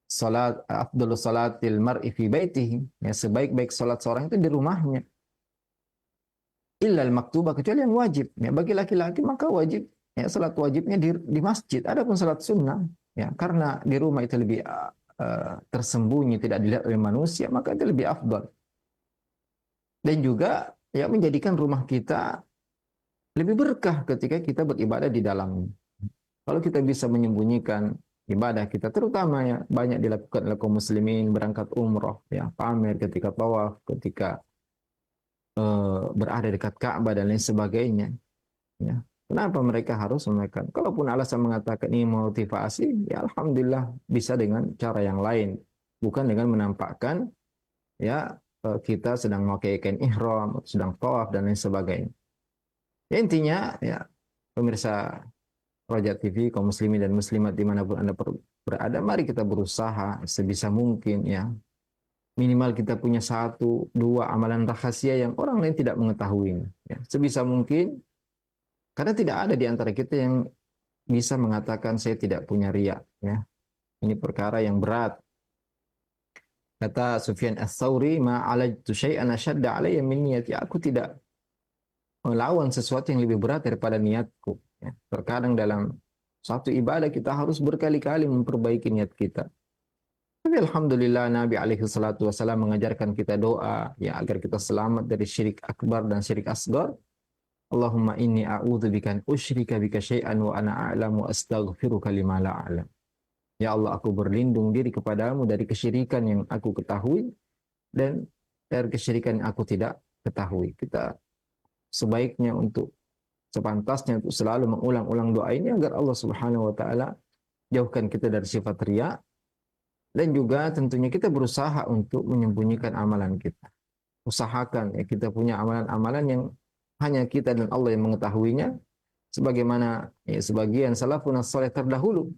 salat afdhalus salatil mar'i fi baitihi, ya, sebaik-baik salat seorang itu di rumahnya. Illal maktubah, kecuali yang wajib. Ya, bagi laki-laki maka wajib, ya, salat wajibnya di masjid. Adapun salat sunnah, ya, karena di rumah itu lebih tersembunyi, tidak dilihat oleh manusia, maka itu lebih afdal. Dan juga ya menjadikan rumah kita lebih berkah ketika kita beribadah di dalamnya. Kalau kita bisa menyembunyikan ibadah kita, terutama ya banyak dilakukan oleh kaum muslimin, berangkat umroh, ya, pamer ketika tawaf, ketika berada dekat Ka'bah dan lain sebagainya. Ya. Kenapa mereka harus memamerkan? Kalaupun alasan mengatakan ini motivasi, ya alhamdulillah bisa dengan cara yang lain, bukan dengan menampakkan ya kita sedang memakai kain ihram, sedang tawaf dan lain sebagainya. Ya, intinya ya pemirsa Roja TV, kaum muslimin dan muslimat dimanapun Anda berada, mari kita berusaha sebisa mungkin ya. Minimal kita punya 1-2 amalan rahasia yang orang lain tidak mengetahuinya. Ya, sebisa mungkin, karena tidak ada di antara kita yang bisa mengatakan saya tidak punya riya. Ya. Ini perkara yang berat. Kata Sufyan Ats-Tsauri, ma'alajtu syai'an ashadda alayya min niyati. Aku tidak melawan sesuatu yang lebih berat daripada niatku. Ya. Terkadang dalam satu ibadah kita harus berkali-kali memperbaiki niat kita. Tapi alhamdulillah Nabi alaihi salatu wasallam mengajarkan kita doa ya agar kita selamat dari syirik akbar dan syirik asgar. Allahumma inni a'udzubika an usyrika bika syai'an wa ana a'lamu astaghfiruka lima la a'lam. Ya Allah, aku berlindung diri kepadamu dari kesyirikan yang aku ketahui dan dari kesyirikan yang aku tidak ketahui. Kita sebaiknya untuk sepantasnya untuk selalu mengulang-ulang doa ini agar Allah Subhanahu wa taala jauhkan kita dari sifat riya. Dan juga tentunya kita berusaha untuk menyembunyikan amalan kita. Usahakan ya kita punya amalan-amalan yang hanya kita dan Allah yang mengetahuinya. Sebagaimana ya, sebagian salafun as-salih terdahulu.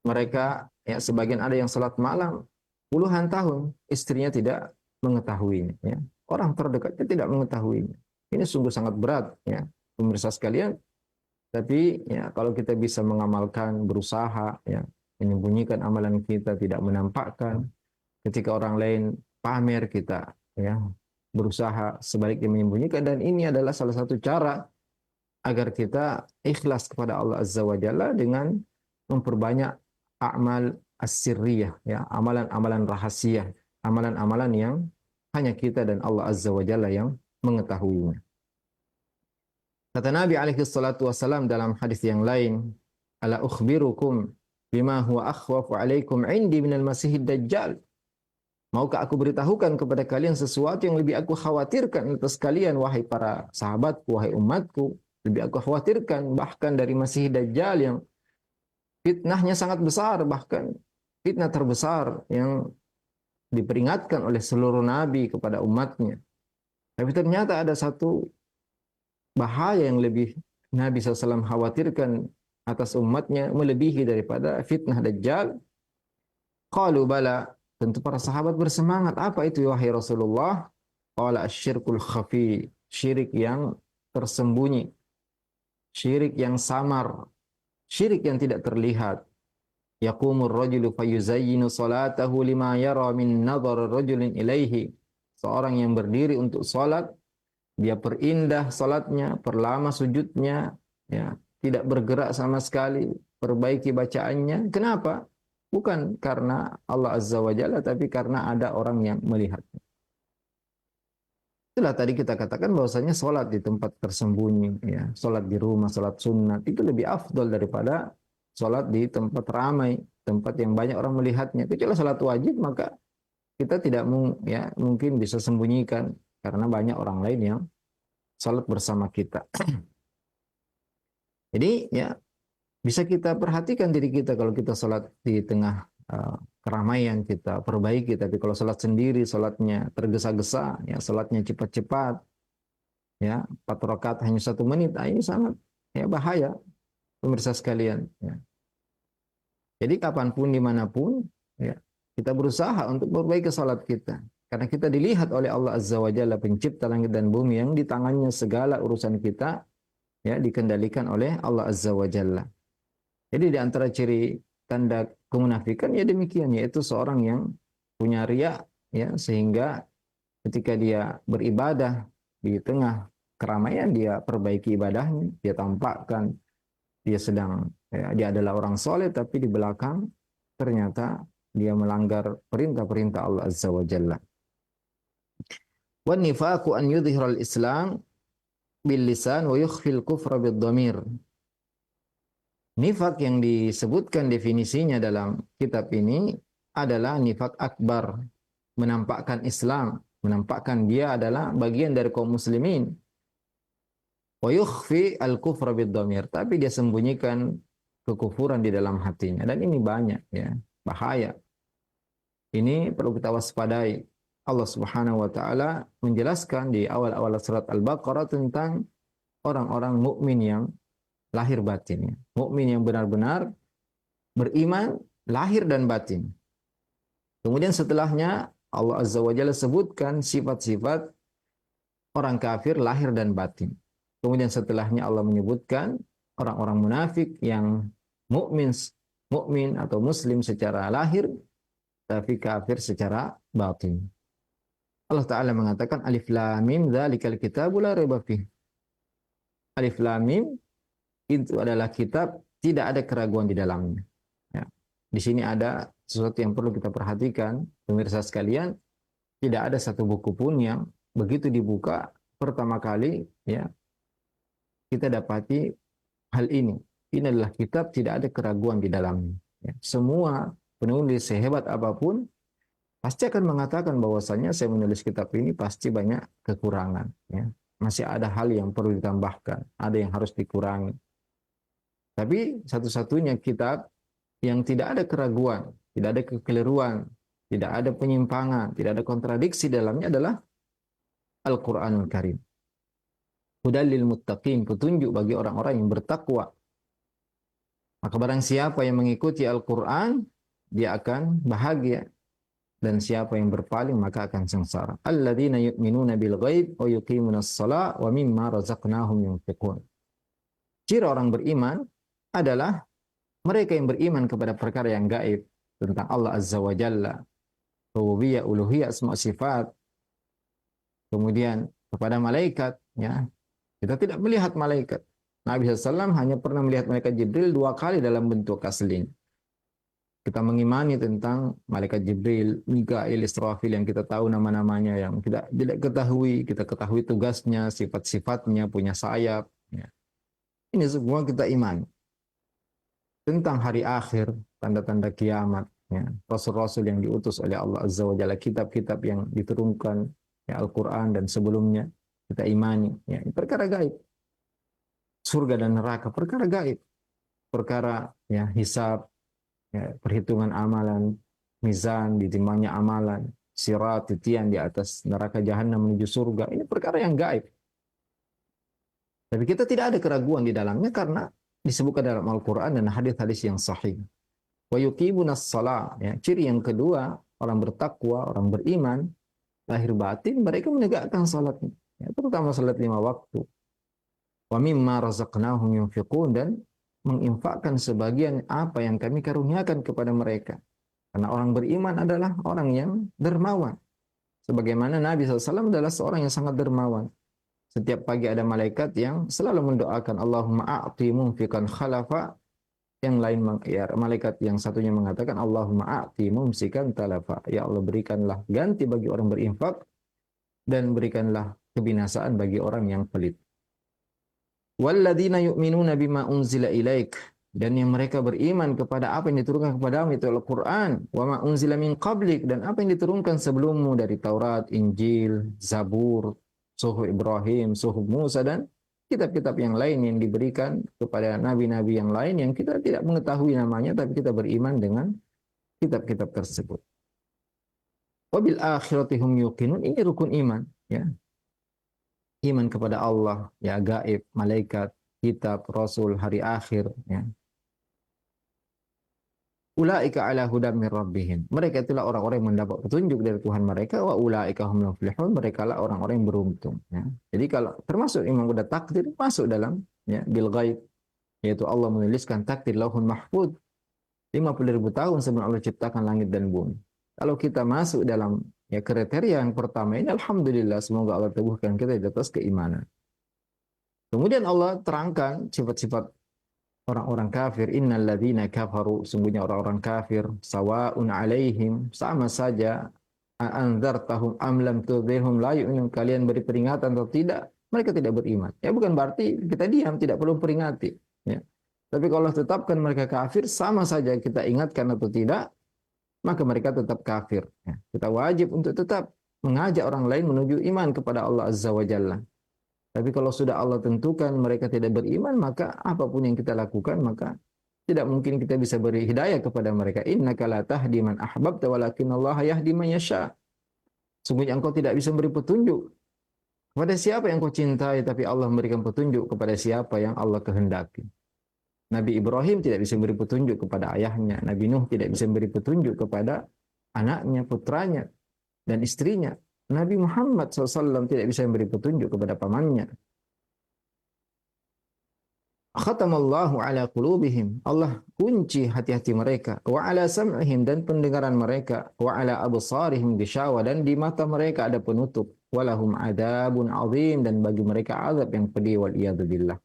Mereka ya sebagian ada yang salat malam puluhan tahun, istrinya tidak mengetahuinya. Ya. orang terdekatnya tidak mengetahuinya. Ini sungguh sangat berat ya, pemirsa sekalian. Tapi ya kalau kita bisa mengamalkan, berusaha ya, menyembunyikan amalan kita, tidak menampakkan. Ketika orang lain pamer, kita ya berusaha sebaliknya menyembunyikan, dan ini adalah salah satu cara agar kita ikhlas kepada Allah Azza wa Jalla dengan memperbanyak amal as-sirriyah ya, amalan-amalan rahasia, amalan-amalan yang hanya kita dan Allah Azza wa Jalla yang mengetahuinya. Kata Nabi alaihi salatu wasalam dalam hadis yang lain, ala ukhbirukum bima huwa akhwafu alaikum indi minal masihid dajjal. Maukah aku beritahukan kepada kalian sesuatu yang lebih aku khawatirkan atas kalian, wahai para sahabatku, wahai umatku, lebih aku khawatirkan bahkan dari Masih Dajjal yang fitnahnya sangat besar, bahkan fitnah terbesar yang diperingatkan oleh seluruh nabi kepada umatnya. Tapi ternyata ada satu bahaya yang lebih Nabi SAW khawatirkan atas umatnya, melebihi daripada fitnah Dajjal. Qalu bala, tentu para sahabat bersemangat. Apa itu wahai Rasulullah? Qala asyirkul khafi, syirik yang tersembunyi, syirik yang samar, syirik yang tidak terlihat. Yaqumur rajulu fayuzayyinu salatahu lima yara min nadhar rajulin ilaihi. Seorang yang berdiri untuk salat, dia perindah salatnya, perlama sujudnya, ya, tidak bergerak sama sekali, perbaiki bacaannya. Kenapa? Bukan karena Allah Azza wa Jalla, tapi karena ada orang yang melihatnya. Itulah tadi kita katakan bahwasanya salat di tempat tersembunyi, ya, salat di rumah, salat sunat, itu lebih afdal daripada salat di tempat ramai, tempat yang banyak orang melihatnya. Kecuali salat wajib, maka kita tidak mungkin bisa sembunyikan, karena banyak orang lain yang salat bersama kita. Jadi ya bisa kita perhatikan diri kita kalau kita salat di tengah keramaian, kita perbaiki. Tapi kalau salat sendiri, salatnya tergesa-gesa, ya salatnya cepat-cepat, ya 4 rakaat hanya 1 menit, ini sangat ya bahaya, pemirsa sekalian. Ya. Jadi kapanpun, dimanapun, ya kita berusaha untuk memperbaiki salat kita. Karena kita dilihat oleh Allah Azza wa Jalla, pencipta langit dan bumi, yang di tangannya segala urusan kita ya dikendalikan oleh Allah Azza wa Jalla. Jadi di antara ciri tanda kemunafikan ya demikian, yaitu seorang yang punya riya, ya, sehingga ketika dia beribadah di tengah keramaian, dia perbaiki ibadahnya, dia tampakkan dia sedang dia adalah orang soleh, tapi di belakang ternyata dia melanggar perintah-perintah Allah Azza wa Jalla. Wan nifaqu an yudhhiral Islam bil lisan wa yukhfil kufra bid dhamir. Nifak yang disebutkan definisinya dalam kitab ini adalah nifak akbar, menampakkan Islam, menampakkan dia adalah bagian dari kaum muslimin. Wa yukhfi al-kufra bid-dhamir, tapi dia sembunyikan kekufuran di dalam hatinya, dan ini banyak ya, bahaya. Ini perlu kita waspadai. Allah Subhanahu wa taala menjelaskan di awal-awal surat Al-Baqarah tentang orang-orang mukmin yang lahir batin, mukmin yang benar-benar beriman lahir dan batin. Kemudian setelahnya Allah Azza wa Jalla sebutkan sifat-sifat orang kafir lahir dan batin. Kemudian setelahnya Allah menyebutkan orang-orang munafik yang mukmin atau muslim secara lahir tapi kafir secara batin. Allah Ta'ala mengatakan Alif Lam Mim dzalikal kitabu la raiba fih. Alif Lam Mim itu adalah kitab tidak ada keraguan di dalamnya. Ya. Di sini ada sesuatu yang perlu kita perhatikan, pemirsa sekalian. Tidak ada satu buku pun yang begitu dibuka pertama kali ya kita dapati hal ini. Ini adalah kitab tidak ada keraguan di dalamnya. Ya. Semua penulis sehebat apapun pasti akan mengatakan bahwasanya saya menulis kitab ini pasti banyak kekurangan. Ya. Masih ada hal yang perlu ditambahkan, ada yang harus dikurangi. Tapi satu-satunya kitab yang tidak ada keraguan, tidak ada kekeliruan, tidak ada penyimpangan, tidak ada kontradiksi dalamnya adalah Al-Quranul Karim. Hudal lil muttaqin, petunjuk bagi orang-orang yang bertakwa. Maka barang siapa yang mengikuti Al-Quran, dia akan bahagia. dan siapa yang berpaling maka akan sengsara. Alladzina yu'minuna bil ghaib wa yuqimunas shalah wa mimma razaqnahum yunfiqun. Ciri orang beriman adalah mereka yang beriman kepada perkara yang gaib tentang Allah Azza wa Jalla, rububiyah, uluhiyah, asma sifat. Kemudian kepada malaikat, ya. Kita tidak melihat malaikat. Nabi SAW hanya pernah melihat malaikat Jibril 2 kali dalam bentuk asli. Kita mengimani tentang malaikat Jibril, Mikail, Israfil yang kita tahu nama-namanya, yang kita tidak ketahui. Kita ketahui tugasnya, sifat-sifatnya, punya sayap. Ya. Ini semua kita imani. Tentang hari akhir, tanda-tanda kiamat, ya. Rasul-rasul yang diutus oleh Allah Azza wa Jalla, kitab-kitab yang diturunkan, ya, Al-Quran dan sebelumnya, kita imani. Ya. Perkara gaib. Surga dan neraka, perkara gaib. Perkara, ya, hisab, ya, perhitungan amalan, mizan, ditimbangnya amalan, sirat, titian di atas neraka jahanam menuju surga. Ini perkara yang gaib. Tapi kita tidak ada keraguan di dalamnya karena disebutkan dalam Al-Quran dan hadis-hadis yang sahih. Wa yuqimunas shalah, ya. Ciri yang kedua, orang bertakwa, orang beriman, lahir batin, mereka menegakkan salatnya, ya, terutama salat 5 waktu. Wa mimma razaqnahum yunfiqun, dan menginfakkan sebagian apa yang kami karuniakan kepada mereka. Karena orang beriman adalah orang yang dermawan. Sebagaimana Nabi SAW adalah seorang yang sangat dermawan. Setiap pagi ada malaikat yang selalu mendoakan Allahumma a'ti mumfikan khalafa. Yang lain, ya, malaikat yang satunya mengatakan Allahumma a'ti mumsikan talafa. Ya Allah, berikanlah ganti bagi orang berinfak dan berikanlah kebinasaan bagi orang yang pelit. Walladzina yu'minuna bima unzila ilaik, dan yang mereka beriman kepada apa yang diturunkan kepadamu, itu Al-Quran, wa ma unzila min qablik, dan apa yang diturunkan sebelummu dari Taurat, Injil, Zabur, Suhuf Ibrahim, Suhuf Musa, dan kitab-kitab yang lain yang diberikan kepada nabi-nabi yang lain yang kita tidak mengetahui namanya, tapi kita beriman dengan kitab-kitab tersebut. Wabil akhirati hum yuqinun, ini rukun iman, ya. Iman kepada Allah, ya, gaib, malaikat, kitab, rasul, hari akhir, ya. Ulaika ala hudam min rabbihim. Mereka itulah orang-orang yang mendapat petunjuk dari Tuhan mereka. Wa ulaika humul muflihun. Mereka lah orang-orang yang beruntung. Ya. Jadi kalau termasuk iman kepada takdir, masuk dalam, ya, bil ghaib, yaitu Allah menuliskan takdir lauhun mahfud 50.000 tahun sebelum Allah ciptakan langit dan bumi. Kalau kita masuk dalam, ya, kriteria yang pertama ini, alhamdulillah, semoga Allah teguhkan kita di atas keimanan. Kemudian Allah terangkan sifat-sifat orang-orang kafir. Innal ladzina kafaru, sungguhnya orang-orang kafir, sawaun alaihim, sama saja, anzartahum am lam tudhirhum la yu'minun, kalian beri peringatan atau tidak, mereka tidak beriman. Ya, bukan berarti kita diam, tidak perlu peringati, ya. Tapi kalau tetapkan mereka kafir, sama saja kita ingatkan atau tidak, maka mereka tetap kafir, ya. Kita wajib untuk tetap mengajak orang lain menuju iman kepada Allah Azza wa Jalla. Tapi kalau sudah Allah tentukan mereka tidak beriman, maka apapun yang kita lakukan, maka tidak mungkin kita bisa beri hidayah kepada mereka. Innaka la tahdi man ahbabta walakinallaha yahdi man yasha. Sungguhnya engkau tidak bisa beri petunjuk kepada siapa yang kau cintai, tapi Allah memberikan petunjuk kepada siapa yang Allah kehendaki. Nabi Ibrahim tidak bisa beri petunjuk kepada ayahnya. Nabi Nuh tidak bisa beri petunjuk kepada anaknya, putranya, dan istrinya. Nabi Muhammad SAW tidak bisa memberi petunjuk kepada pamannya. Khatamallahu ala qulubihim, Allah kunci hati-hati mereka, wa ala sam'ihim, dan pendengaran mereka, wa ala absarihim gishawa, dan di mata mereka ada penutup, walahum adabun azim, dan bagi mereka azab yang pedih, wal iyadu billah.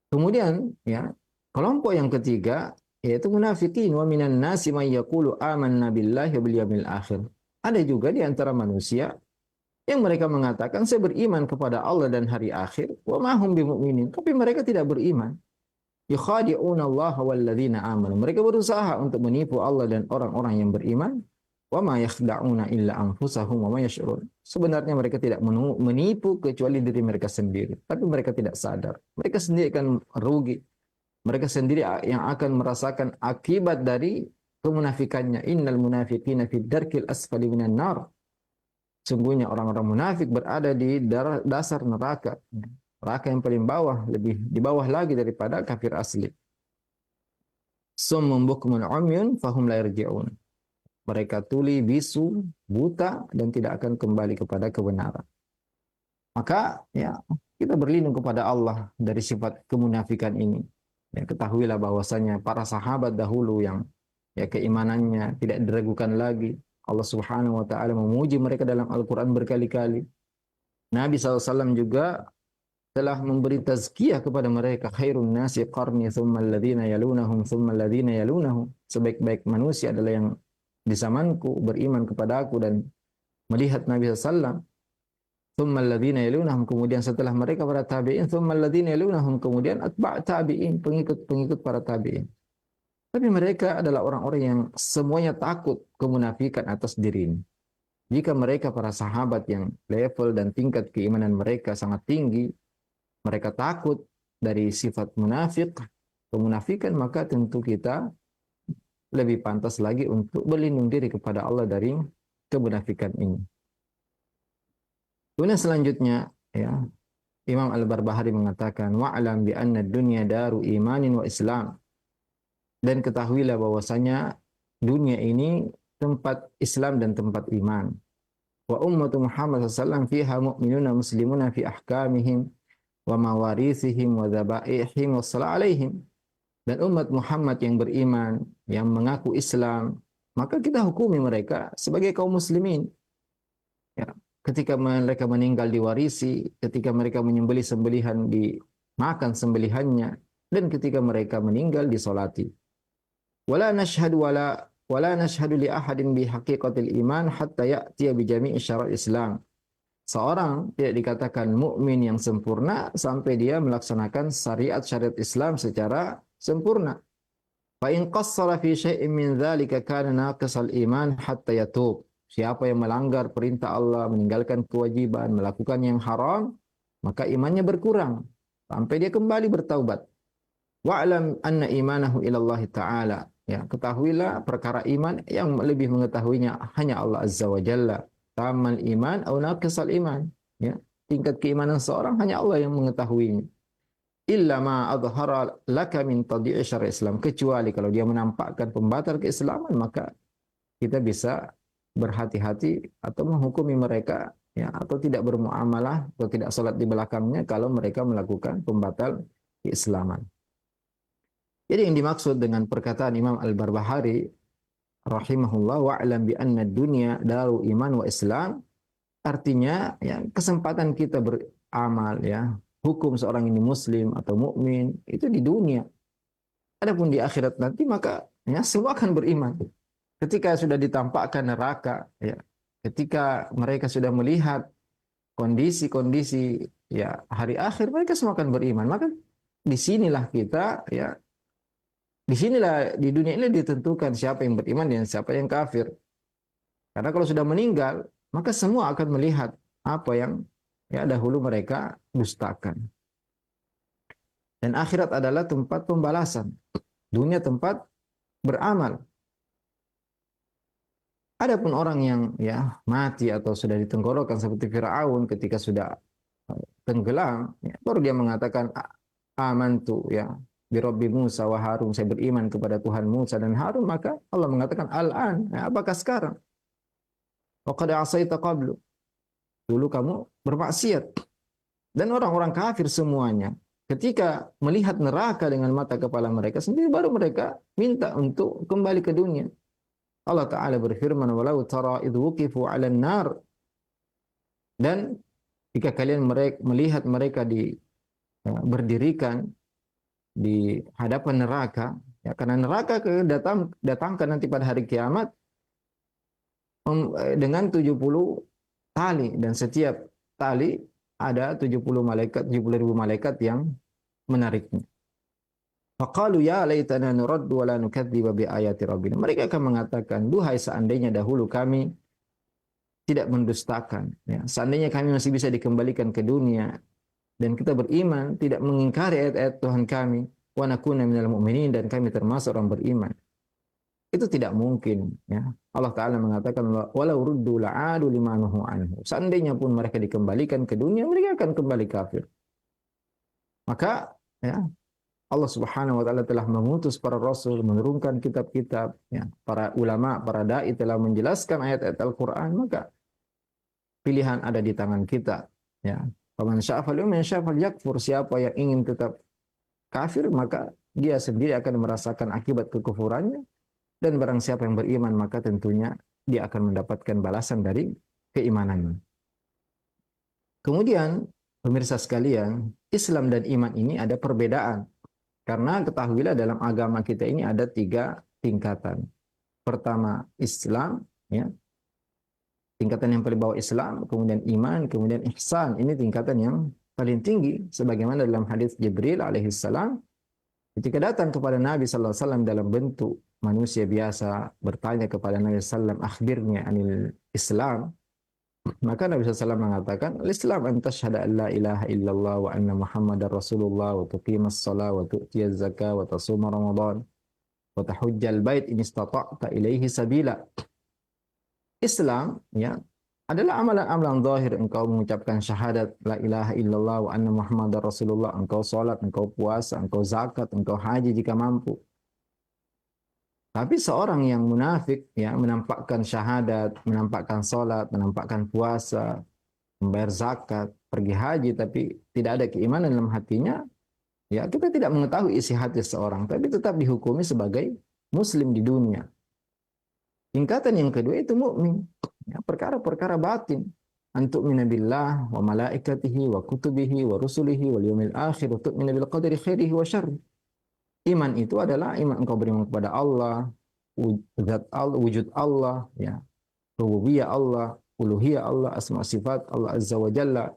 Kemudian, ya, kelompok yang ketiga yaitu munafikin. Wa minan nasi may yaqulu amanna billahi wa bil yawmil akhir. Ada juga di antara manusia yang mereka mengatakan saya beriman kepada Allah dan hari akhir, wa ma hum bimumin, tapi mereka tidak beriman. Yukhadi'una Allah wal ladzina amanu. Mereka berusaha untuk menipu Allah dan orang-orang yang beriman. Wa ma yakhda'una illa anfusahum wa ma yash'urun. Sebenarnya mereka tidak menipu kecuali diri mereka sendiri, tapi mereka tidak sadar. Mereka sendiri akan rugi. Mereka sendiri yang akan merasakan akibat dari kemunafikannya. Innal munafiqina fid darkil asfali minan nar. Sungguhnya orang-orang munafik berada di dasar neraka. Neraka yang paling bawah, lebih di bawah lagi daripada kafir asli. Summun bukmun umyun fahum la yarji'un. mereka tuli, bisu, buta, dan tidak akan kembali kepada kebenaran. Maka ya kita berlindung kepada Allah dari sifat kemunafikan ini. Ya, ketahuilah bahwasanya para sahabat dahulu yang ya keimanannya tidak diragukan lagi. Allah Subhanahu wa taala memuji mereka dalam Al-Qur'an berkali-kali. Nabi SAW juga telah memberi tazkiyah kepada mereka, khairun nasi qarni thumma alladhina yalunahum thumma alladhina yalunahum. Sebaik-baik manusia adalah yang di zamanku beriman kepada aku dan melihat Nabi SAW. Thumma alladhina yalunahum, kemudian setelah mereka para tabi'in, thumma alladhina yalunahum, kemudian atba' tabi'in, pengikut-pengikut para tabi'in. Tapi mereka adalah orang-orang yang semuanya takut kemunafikan atas dirinya. Jika mereka para sahabat yang level dan tingkat keimanan mereka sangat tinggi, mereka takut dari sifat munafik, kemunafikan, maka tentu kita lebih pantas lagi untuk berlindung diri kepada Allah dari kemunafikan ini. Kemudian selanjutnya, ya, Imam Al-Barbahari mengatakan, wa'lam bi anna dunya daru imanin wa islam. Dan ketahuilah bahwasanya dunia ini tempat Islam dan tempat iman. Wa ummatu Muhammad SAW fiha mu'minuna muslimuna fi ahkamihim wa mawarithihim wa dhabaihim wa salah alaihim. Dan umat Muhammad yang beriman, yang mengaku Islam, maka kita hukumi mereka sebagai kaum muslimin. Ya, ketika mereka meninggal diwarisi, ketika mereka menyembelih sembelihan dimakan sembelihannya, dan ketika mereka meninggal disolati. Wala nashhadu li ahadin bi haqiqatil iman hatta ya'tiya bi jami'i syara' Islam. Seorang tidak dikatakan mukmin yang sempurna sampai dia melaksanakan syariat-syariat Islam secara sempurna. Fa in qassara fi syai'in min dzalika kana naqisal iman hatta yatub. Siapa yang melanggar perintah Allah, meninggalkan kewajiban, melakukan yang haram, maka imannya berkurang sampai dia kembali bertaubat. Wa'lam anna imanahu ila Allah Ta'ala. Ya, ketahuilah perkara iman yang lebih mengetahuinya hanya Allah Azza wa Jalla. Tamal iman atau naqisal iman. Ya, tingkat keimanan seorang hanya Allah yang mengetahuinya. Illa ma adhara laka min tadhi'i syar'i Islam. Kecuali kalau dia menampakkan pembatal keislaman, maka kita bisa berhati-hati atau menghukumi mereka, ya, atau tidak bermuamalah atau tidak salat di belakangnya kalau mereka melakukan pembatal keislaman. Jadi yang dimaksud dengan perkataan Imam Al-Barbahari rahimahullah, wa'lam bi anna dunya daru iman wa Islam, artinya ya kesempatan kita beramal, ya, hukum seorang ini muslim atau mukmin itu di dunia. Adapun di akhirat nanti maka ya semua akan beriman. Ketika sudah ditampakkan neraka, ya, ketika mereka sudah melihat kondisi-kondisi ya hari akhir, mereka semua akan beriman. Maka disinilah kita, ya, disinilah di dunia ini ditentukan siapa yang beriman dan siapa yang kafir. Karena kalau sudah meninggal, maka semua akan melihat apa yang ya dahulu mereka dustakan. Dan akhirat adalah tempat pembalasan. Dunia tempat beramal. Adapun orang yang ya mati atau sudah ditenggorokan seperti Firaun ketika sudah tenggelam, ya, baru dia mengatakan amantu, ya, bi Rabbi Musa wa Harun, saya beriman kepada Tuhan Musa dan Harun, maka Allah mengatakan al-an, ya, apakah sekarang? Wa qad asaita qablu. Dulu kamu bermaksiat. Dan orang-orang kafir semuanya ketika melihat neraka dengan mata kepala mereka sendiri, baru mereka minta untuk kembali ke dunia. Allah Ta'ala berfirman, walau tara idh wuqifu 'alan nar. Dan jika kalian melihat mereka berdirikan di hadapan neraka, ya, karena neraka datangkan nanti pada hari kiamat dengan 70 tali, dan setiap tali ada 70 malaikat, 70.000 malaikat yang menariknya. Faqalu ya laitana nuraddu wa la nukadziba bi ayati rabbina. Mereka akan mengatakan, duhai seandainya dahulu kami tidak mendustakan, ya, seandainya kami masih bisa dikembalikan ke dunia dan kita beriman, tidak mengingkari ayat-ayat Tuhan kami, wa nakuna minal mu'minin, dan kami termasuk orang beriman. Itu tidak mungkin, ya. Allah Ta'ala mengatakan, walau ruddu la'adu limanuhu anhu. Seandainya pun mereka dikembalikan ke dunia, mereka akan kembali kafir. Maka, ya, Allah Subhanahu wa taala telah mengutus para rasul, menurunkan kitab-kitab, ya. Para ulama, para dai telah menjelaskan ayat-ayat Al-Qur'an, maka pilihan ada di tangan kita, ya. Faman syaa'a falyu'min, syaa falyakfur. Siapa yang ingin tetap kafir, maka dia sendiri akan merasakan akibat kekufurannya, dan barang siapa yang beriman, maka tentunya dia akan mendapatkan balasan dari keimanannya. Kemudian, pemirsa sekalian, Islam dan iman ini ada perbedaan. Karena ketahuilah dalam agama kita ini ada 3 tingkatan. Pertama Islam, ya. Tingkatan yang paling bawah Islam, kemudian iman, kemudian ihsan. Ini tingkatan yang paling tinggi. Sebagaimana dalam hadis Jibril alaihissalam, ketika datang kepada Nabi sallallahu alaihi wasallam dalam bentuk manusia biasa, bertanya kepada Nabi sallallahu alaihi wasallam, akhbirni anil Islam. Maka Nabi SAW mengatakan, Al-Islam an tashhada an la ilaha illallah wa anna Muhammadar Rasulullah wa tuqimas shalah wa tu'tiyaz zakah wa tasuma Ramadan wa tahujjal bait in istata'ta ilaihi sabila. Islam, ya, adalah amalan-amalan zahir. Engkau mengucapkan syahadat la ilaha illallah wa anna Muhammadar Rasulullah, engkau salat, engkau puasa, engkau zakat, engkau haji jika mampu. Tapi seorang yang munafik, ya, menampakkan syahadat, menampakkan salat, menampakkan puasa, membayar zakat, pergi haji, tapi tidak ada keimanan dalam hatinya, ya, kita tidak mengetahui isi hati seseorang, tapi tetap dihukumi sebagai muslim di dunia. Tingkatan yang kedua itu mukmin, ya, perkara-perkara batin. Antu'mina billah wa malaikatihi wa kutubihi wa rusulihi wal yawmil akhir wa tu'mina bil qadari khairihi wa syarrihi. Iman itu adalah iman engkau beriman kepada Allah, zat Allah, wujud Allah, ya, rububiyah Allah, uluhiyah Allah, asma sifat Allah azza wa jalla,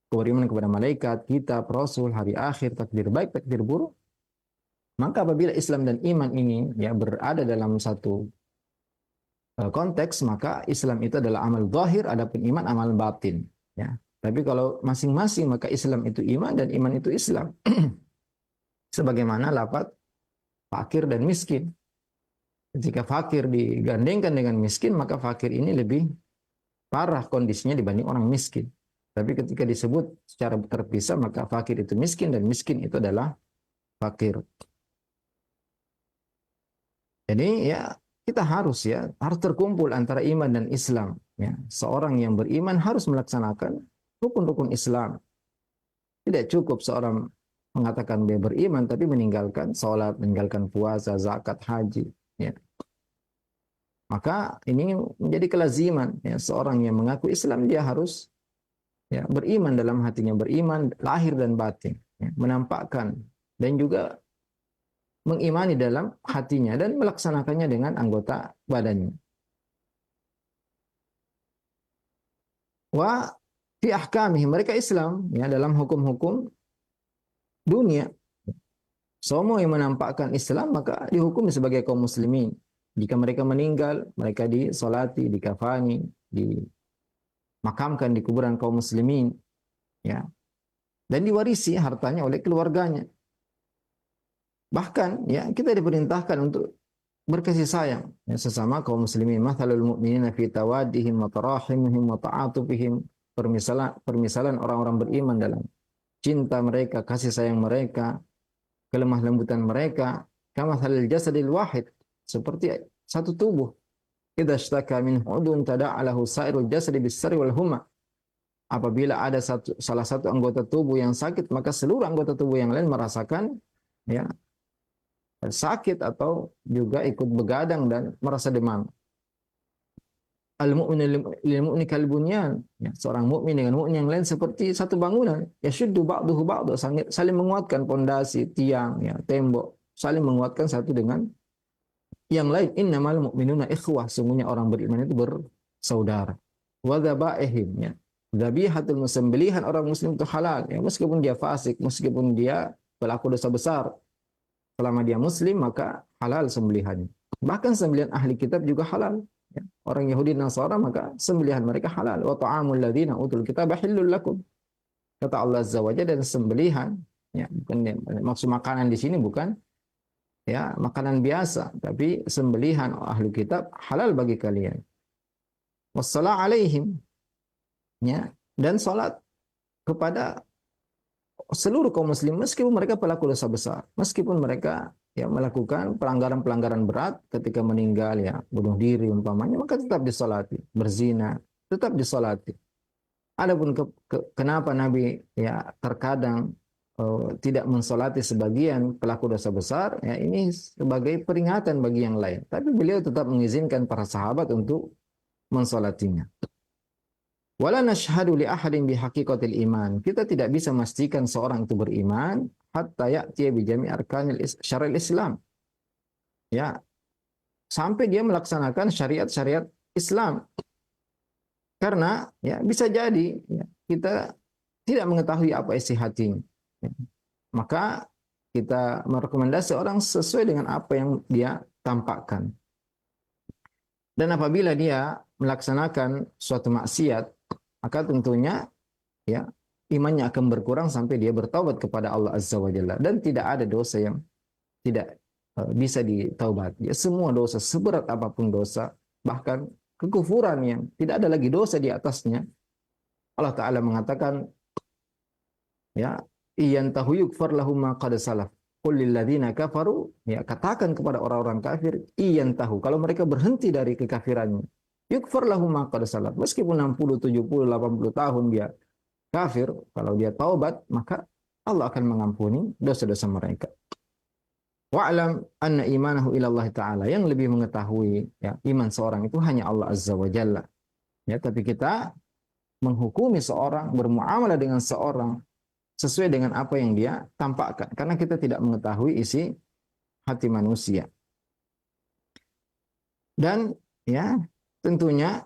beriman kepada malaikat, kitab, rasul, hari akhir, takdir baik, takdir buruk. Maka apabila Islam dan iman ini, ya, berada dalam satu konteks, maka Islam itu adalah amal zahir, adapun iman amal batin, ya. Tapi kalau masing-masing, maka Islam itu iman dan iman itu Islam. Sebagaimana lafaz fakir dan miskin. Jika fakir digandengkan dengan miskin, maka fakir ini lebih parah kondisinya dibanding orang miskin. Tapi ketika disebut secara terpisah, maka fakir itu miskin dan miskin itu adalah fakir. Jadi, ya, kita harus terkumpul antara iman dan Islam, ya. Seorang yang beriman harus melaksanakan rukun-rukun Islam. Tidak cukup seorang mengatakan dia beriman tapi meninggalkan sholat, meninggalkan puasa, zakat, haji, ya. Maka ini menjadi kelaziman, ya, seorang yang mengaku Islam dia harus, ya, beriman dalam hatinya, beriman lahir dan batin, ya, menampakkan dan juga mengimani dalam hatinya dan melaksanakannya dengan anggota badannya. Wa fi ahkamih, mereka Islam, ya, dalam hukum-hukum dunia. Semua yang menampakkan Islam maka dihukumi sebagai kaum muslimin. Jika mereka meninggal, mereka disolati, dikafani, dimakamkan di kuburan kaum muslimin, ya, dan diwarisi hartanya oleh keluarganya. Bahkan, ya, kita diperintahkan untuk berkasih sayang, ya, sesama kaum muslimin. Mathalul mu'minina fi tawaddihim wa tarahimihim wa ta'atufihim. Permisalan orang-orang beriman dalam cinta mereka, kasih sayang mereka, kelemah lembutan mereka, kamathalil jasadil wahid, seperti satu tubuh. Idza ishtaka min udun tada'alahu sairul jasadi bis-sari wal huma. Apabila ada salah satu anggota tubuh yang sakit, maka seluruh anggota tubuh yang lain merasakan, ya, sakit atau juga ikut begadang dan merasa demam. Al-mu'min lil mu'min kal bunyan, ya, seorang mukmin dengan mukmin yang lain seperti satu bangunan, yashuddu ba'duhu ba'du, saling menguatkan pondasi, tiang, ya, tembok, saling menguatkan satu dengan yang lain. Innamal mu'minuna ikhwah, sungguhnya orang beriman itu bersaudara. Wa dzabaihim, ya, dzabihatul sembelihan orang muslim itu halal, ya, meskipun dia fasik, meskipun dia pelaku dosa besar, selama dia muslim maka halal sembelihannya. Bahkan sembelihan ahli kitab juga halal. Ya, orang Yahudi dan Nasara maka sembelihan mereka halal. Wa ta'amul ladzina utul kitaba halal lakum. Kata Allah Azza wa Jalla, dan sembelihan, ya, bukan maksud makanan di sini bukan, ya, makanan biasa, tapi sembelihan ahli kitab halal bagi kalian. Wassalam alaihim, ya, dan salat kepada seluruh kaum muslim meskipun mereka pelaku dosa besar, meskipun mereka ya melakukan pelanggaran-pelanggaran berat ketika meninggal ya bunuh diri umpamanya, maka tetap disolati, berzina tetap disolati. Adapun kenapa Nabi ya terkadang tidak mensolati sebagian pelaku dosa besar, ya ini sebagai peringatan bagi yang lain. Tapi beliau tetap mengizinkan para sahabat untuk mensolatinya. Wala nashhadu li ahadin bihaqiqatil iman. Kita tidak bisa memastikan seorang itu beriman hatta ya'tiya bi jami' arkanil syar'il Islam. Ya, sampai dia melaksanakan syariat-syariat Islam. Karena ya bisa jadi ya, kita tidak mengetahui apa isi hatinya. Ya. Maka kita merekomendasi orang sesuai dengan apa yang dia tampakkan. Dan apabila dia melaksanakan suatu maksiat, maka tentunya ya imannya akan berkurang sampai dia bertaubat kepada Allah Azza wa Jalla, dan tidak ada dosa yang tidak bisa ditaubati. Ya, semua dosa seberat apapun dosa, bahkan kekufuran yang tidak ada lagi dosa di atasnya, Allah Taala mengatakan ya iyantahu yukfar lahum ma qad salaf qul lil ladzina kafaru, ya katakan kepada orang-orang kafir iyantahu, kalau mereka berhenti dari kekafirannya, yukfar lahum ma qad salaf, meskipun 60, 70, 80 tahun dia kafir, kalau dia taubat maka Allah akan mengampuni dosa-dosa mereka. Wa'lam anna imanahu ila Allah Ta'ala, yang lebih mengetahui ya iman seorang itu hanya Allah Azza wa Jalla. Ya, tapi kita menghukumi seorang, bermuamalah dengan seorang sesuai dengan apa yang dia tampakkan, karena kita tidak mengetahui isi hati manusia. Dan ya tentunya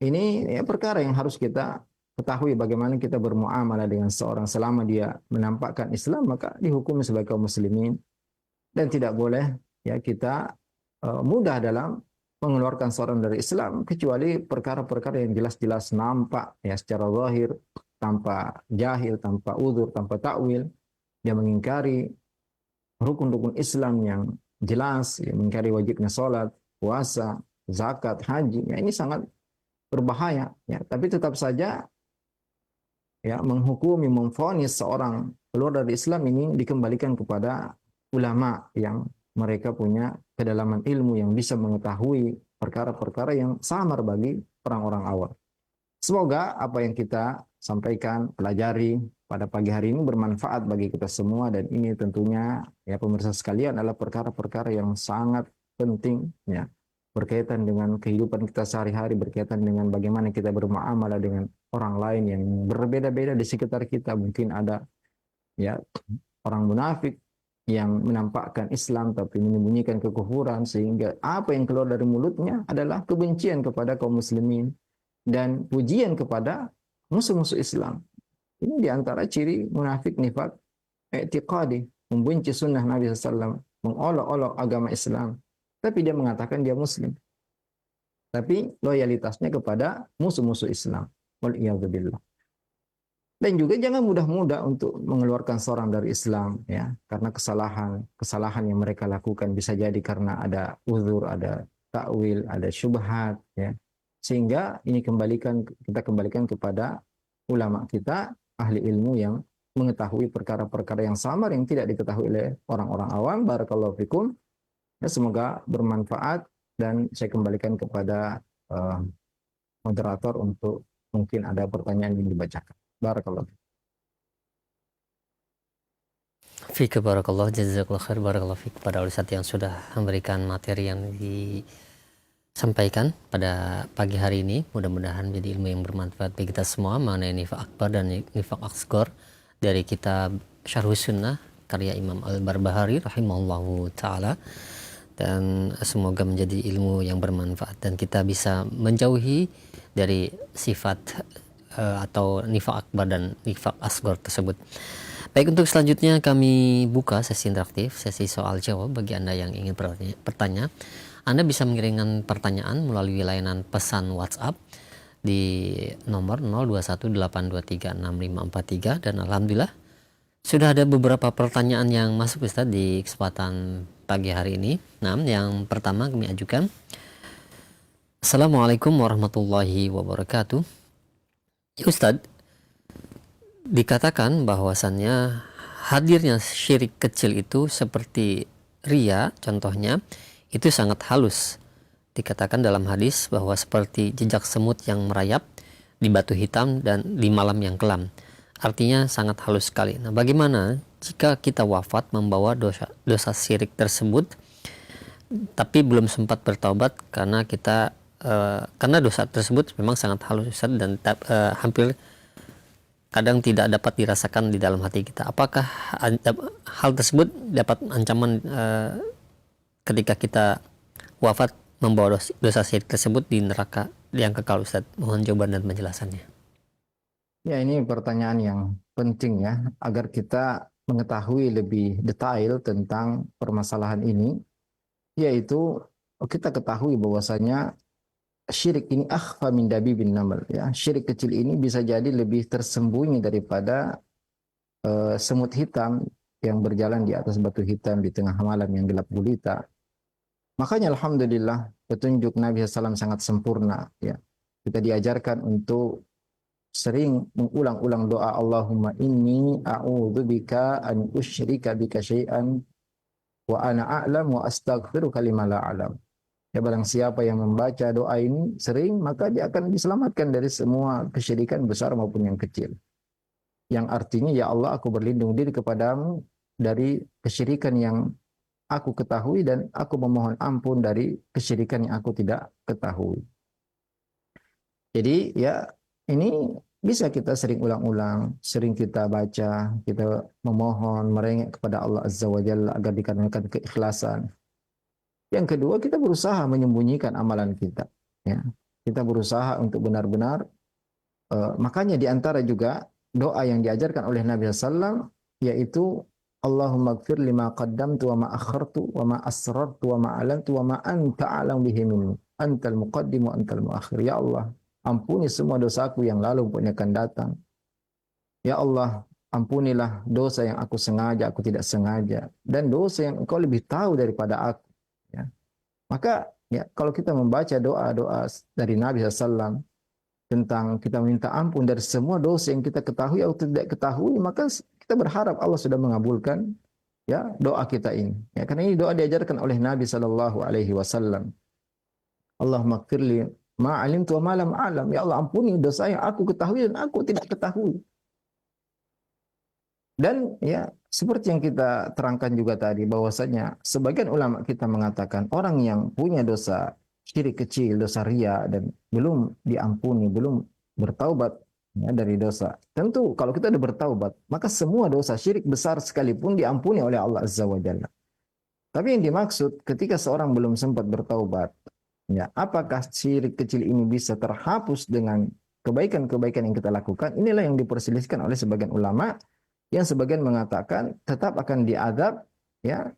ini ya perkara yang harus kita ketahui, bagaimana kita bermuamalah dengan seorang selama dia menampakkan Islam, maka dihukumi sebagai kaum muslimin, dan tidak boleh ya kita mudah dalam mengeluarkan seorang dari Islam kecuali perkara-perkara yang jelas-jelas nampak ya secara zahir, tanpa jahil, tanpa udzur, tanpa takwil. Dia mengingkari rukun-rukun Islam yang jelas, ya, mengingkari wajibnya salat, puasa, zakat, haji. Ya, ini sangat berbahaya. Ya, tapi tetap saja ya menghukumi, memvonis seorang keluar dari Islam ini dikembalikan kepada ulama yang mereka punya kedalaman ilmu, yang bisa mengetahui perkara-perkara yang samar bagi orang-orang awam. Semoga apa yang kita sampaikan, pelajari pada pagi hari ini bermanfaat bagi kita semua, dan ini tentunya ya pemirsa sekalian adalah perkara-perkara yang sangat penting ya, berkaitan dengan kehidupan kita sehari-hari, berkaitan dengan bagaimana kita bermuamalah dengan orang lain yang berbeda-beda di sekitar kita. Mungkin ada ya orang munafik yang menampakkan Islam tapi menyembunyikan kekufuran, sehingga apa yang keluar dari mulutnya adalah kebencian kepada kaum muslimin dan pujian kepada musuh-musuh Islam. Ini diantara ciri munafik nifak i'tiqadi, membenci sunnah Nabi SAW, mengolok-olok agama Islam, tapi dia mengatakan dia muslim, tapi loyalitasnya kepada musuh-musuh Islam. Wal'iyadzubillah. Dan juga jangan mudah-mudah untuk mengeluarkan seorang dari Islam ya, karena kesalahan yang mereka lakukan, bisa jadi karena ada uzur, ada takwil, ada syubhat ya. Sehingga ini kita kembalikan kepada ulama kita, ahli ilmu yang mengetahui perkara-perkara yang samar yang tidak diketahui oleh orang-orang awam. Barakallahu fikum. Ya, semoga bermanfaat, dan saya kembalikan kepada moderator untuk mungkin ada pertanyaan yang dibacakan. Barakallahu. Fik barakallah, jazakallahu khair, barakallahu fik pada ustaz yang sudah memberikan materi yang disampaikan pada pagi hari ini. Mudah-mudahan menjadi ilmu yang bermanfaat bagi kita semua mengenai nifaq akbar dan nifaq asghar dari kitab Syarhus Sunnah karya Imam Al-Barbahari rahimahullahu taala, dan semoga menjadi ilmu yang bermanfaat dan kita bisa menjauhi dari sifat atau nifaq akbar dan nifaq asghar tersebut. Baik, untuk selanjutnya kami buka sesi interaktif, sesi soal jawab bagi Anda yang ingin bertanya. Anda bisa mengirimkan pertanyaan melalui layanan pesan WhatsApp di nomor 0218236543, dan alhamdulillah sudah ada beberapa pertanyaan yang masuk Ustaz di kesempatan pagi hari ini. Nah, yang pertama kami ajukan. Assalamualaikum warahmatullahi wabarakatuh. Ya Ustaz, dikatakan bahwasannya hadirnya syirik kecil itu seperti ria, contohnya itu sangat halus. Dikatakan dalam hadis bahwa seperti jejak semut yang merayap di batu hitam dan di malam yang kelam. Artinya sangat halus sekali. Nah, bagaimana jika kita wafat membawa dosa syirik tersebut tapi belum sempat bertaubat karena karena dosa tersebut memang sangat halus Ustaz, dan hampir kadang tidak dapat dirasakan di dalam hati kita. Apakah hal tersebut dapat ancaman ketika kita wafat membawa dosa syirik tersebut di neraka yang kekal Ustaz? Mohon jawaban dan penjelasannya. Ya, ini pertanyaan yang penting ya, agar kita mengetahui lebih detail tentang permasalahan ini, yaitu kita ketahui bahwasanya syirik ini akhfa min dabibin namal ya. Syirik kecil ini bisa jadi lebih tersembunyi daripada semut hitam yang berjalan di atas batu hitam di tengah malam yang gelap gulita. Makanya alhamdulillah petunjuk Nabi SAW sangat sempurna ya. Kita diajarkan untuk sering mengulang-ulang doa Allahumma inni a'udzubika an usyrika bika syai'an wa ana a'lam wa astaghfiruka lima la a'lam. Ya, barang siapa yang membaca doa ini sering, maka dia akan diselamatkan dari semua kesyirikan besar maupun yang kecil. Yang artinya, ya Allah, aku berlindung diri kepadamu dari kesyirikan yang aku ketahui dan aku memohon ampun dari kesyirikan yang aku tidak ketahui. Jadi ya, ini bisa kita sering ulang-ulang, sering kita baca, kita memohon, merengek kepada Allah Azza wa Jalla agar dikarenakan keikhlasan. Yang kedua, kita berusaha menyembunyikan amalan kita. Ya. Kita berusaha untuk benar-benar, makanya diantara juga doa yang diajarkan oleh Nabi SAW, yaitu Allahumma gfir lima qaddamtu wa ma akhartu wa ma asrartu wa ma alantu wa ma anta alam bihi minni. Antal muqaddim wa antal muakhir. Ya Allah, ampuni semua dosaku yang lalu pun akan datang. Ya Allah, ampunilah dosa yang aku sengaja, aku tidak sengaja. Dan dosa yang engkau lebih tahu daripada aku. Ya. Maka ya, kalau kita membaca doa-doa dari Nabi SAW tentang kita minta ampun dari semua dosa yang kita ketahui atau tidak ketahui, maka kita berharap Allah sudah mengabulkan ya doa kita ini. Ya, karena ini doa diajarkan oleh Nabi SAW. Allahumma gfirli ma alimtu wa ma lam a'lam. Ya Allah, ampuni dosa yang aku ketahui dan aku tidak ketahui. Dan ya, seperti yang kita terangkan juga tadi, bahwasanya sebagian ulama kita mengatakan orang yang punya dosa syirik kecil, dosa riya, dan belum diampuni, belum bertaubat ya, dari dosa. Tentu kalau kita sudah bertaubat, maka semua dosa syirik besar sekalipun diampuni oleh Allah Azza wa Jalla. Tapi yang dimaksud ketika seorang belum sempat bertaubat, ya, apakah syirik kecil ini bisa terhapus dengan kebaikan-kebaikan yang kita lakukan? Inilah yang diperselisihkan oleh sebagian ulama, yang sebagian mengatakan tetap akan diadab ya,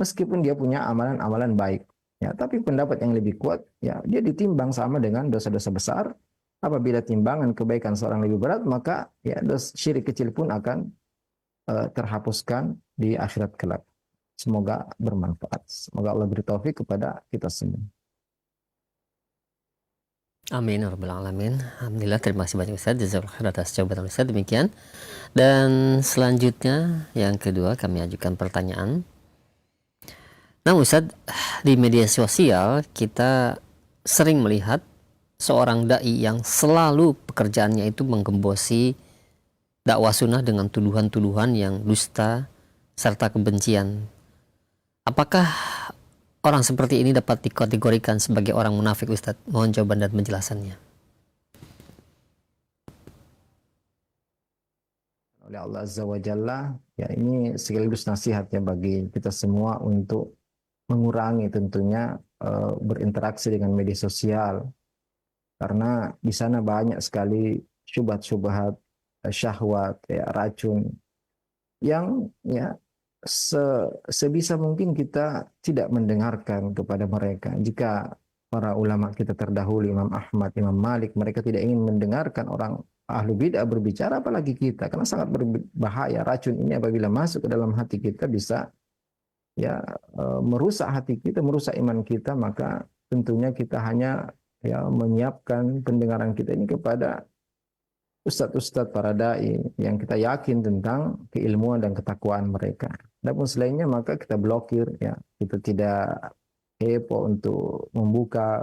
meskipun dia punya amalan-amalan baik. Ya, tapi pendapat yang lebih kuat, ya, dia ditimbang sama dengan dosa-dosa besar. Apabila timbangan kebaikan seorang lebih berat, maka ya syirik kecil pun akan terhapuskan di akhirat kelak. Semoga bermanfaat. Semoga Allah beri taufik kepada kita semua. Amin ya rabbal alamin. Alhamdulillah, terima kasih banyak Ustaz. Jazakallahu khairan atas jawaban Ustaz. Demikian. Dan selanjutnya yang kedua kami ajukan pertanyaan. Nah Ustaz, di media sosial kita sering melihat seorang dai yang selalu pekerjaannya itu menggembosi dakwah sunnah dengan tuduhan-tuduhan yang dusta serta kebencian. Apakah orang seperti ini dapat dikategorikan sebagai orang munafik Ustaz? Mohon jawaban dan penjelasannya. Oleh Allah Azza wa Jalla, ya, ini sekaligus nasihat ya bagi kita semua untuk mengurangi tentunya berinteraksi dengan media sosial, karena di sana banyak sekali syubhat-syubhat, syahwat, ya, racun yang ya sebisa mungkin kita tidak mendengarkan kepada mereka. Jika para ulama kita terdahulu, Imam Ahmad, Imam Malik, mereka tidak ingin mendengarkan orang ahlu bid'ah berbicara, apalagi kita, karena sangat berbahaya. Racun ini apabila masuk ke dalam hati kita bisa ya merusak hati kita, merusak iman kita. Maka tentunya kita hanya ya menyiapkan pendengaran kita ini kepada ustadz-ustadz para dai yang kita yakin tentang keilmuan dan ketakwaan mereka. Namun selainnya maka kita blokir, ya. Kita tidak kepo untuk membuka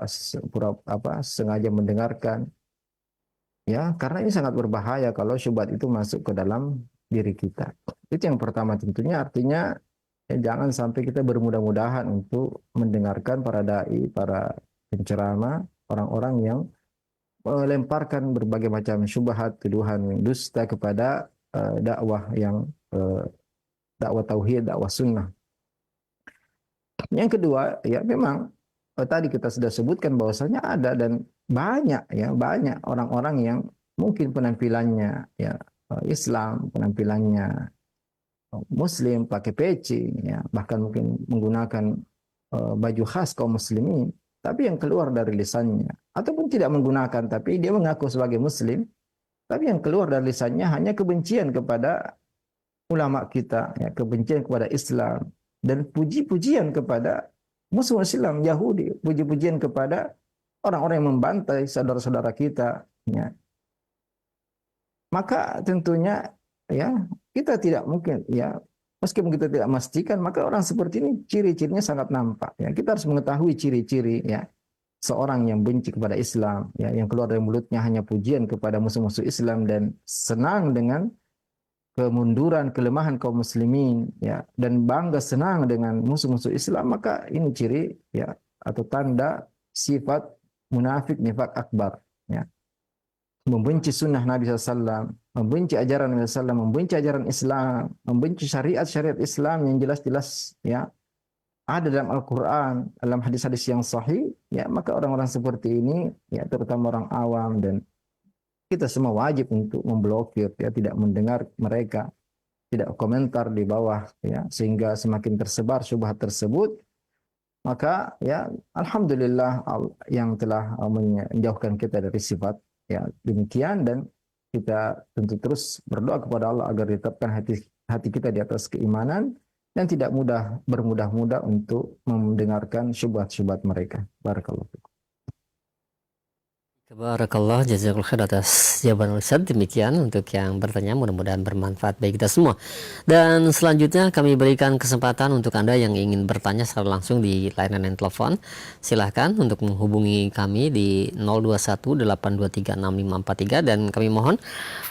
sengaja mendengarkan, ya, karena ini sangat berbahaya kalau syubhat itu masuk ke dalam diri kita. Itu yang pertama, tentunya artinya ya, jangan sampai kita bermudah-mudahan untuk mendengarkan para dai, para penceramah, orang-orang yang melemparkan berbagai macam syubhat, tuduhan dusta kepada dakwah yang dakwah tauhid, dakwah sunnah. Yang kedua, ya memang tadi kita sudah sebutkan bahwasanya ada dan banyak, ya, banyak orang-orang yang mungkin penampilannya ya Islam, penampilannya Muslim, pakai peci, ya, bahkan mungkin menggunakan baju khas kaum muslimin, tapi yang keluar dari lisannya, ataupun tidak menggunakan, tapi dia mengaku sebagai Muslim, tapi yang keluar dari lisannya hanya kebencian kepada ulama kita, ya, kebencian kepada Islam, dan puji-pujian kepada musuh Islam, Yahudi, puji-pujian kepada orang-orang yang membantai saudara-saudara kita, ya. Maka tentunya, ya, kita tidak mungkin, ya, meskipun kita tidak memastikan, maka orang seperti ini ciri-cirinya sangat nampak. Ya, kita harus mengetahui ciri-ciri, ya, seorang yang benci kepada Islam, ya, yang keluar dari mulutnya hanya pujian kepada musuh-musuh Islam dan senang dengan kemunduran, kelemahan kaum muslimin, ya, dan bangga senang dengan musuh-musuh Islam, maka ini ciri, ya, atau tanda sifat munafik nifak akbar, ya. Membenci sunnah Nabi SAW, membenci ajaran Nabi SAW, membenci ajaran Islam, membenci syariat-syariat Islam yang jelas-jelas, ya, ada dalam Al-Quran, dalam hadis-hadis yang sahih, ya, maka orang-orang seperti ini, ya, terutama orang awam, dan kita semua wajib untuk memblokir, ya, tidak mendengar mereka, tidak komentar di bawah, ya, sehingga semakin tersebar syubhat tersebut. Maka, ya, alhamdulillah yang telah menjauhkan kita dari sifat, ya, demikian, dan kita tentu terus berdoa kepada Allah agar ditetapkan hati kita di atas keimanan dan tidak bermudah-mudah untuk mendengarkan syubhat-syubhat mereka. Barakallahu fikum. Barakallah, jazakallahu khair atas jawaban Ustaz. Demikian untuk yang bertanya, mudah-mudahan bermanfaat bagi kita semua. Dan selanjutnya kami berikan kesempatan untuk Anda yang ingin bertanya secara langsung di layanan telepon. Silahkan untuk menghubungi kami di 0218236543, dan kami mohon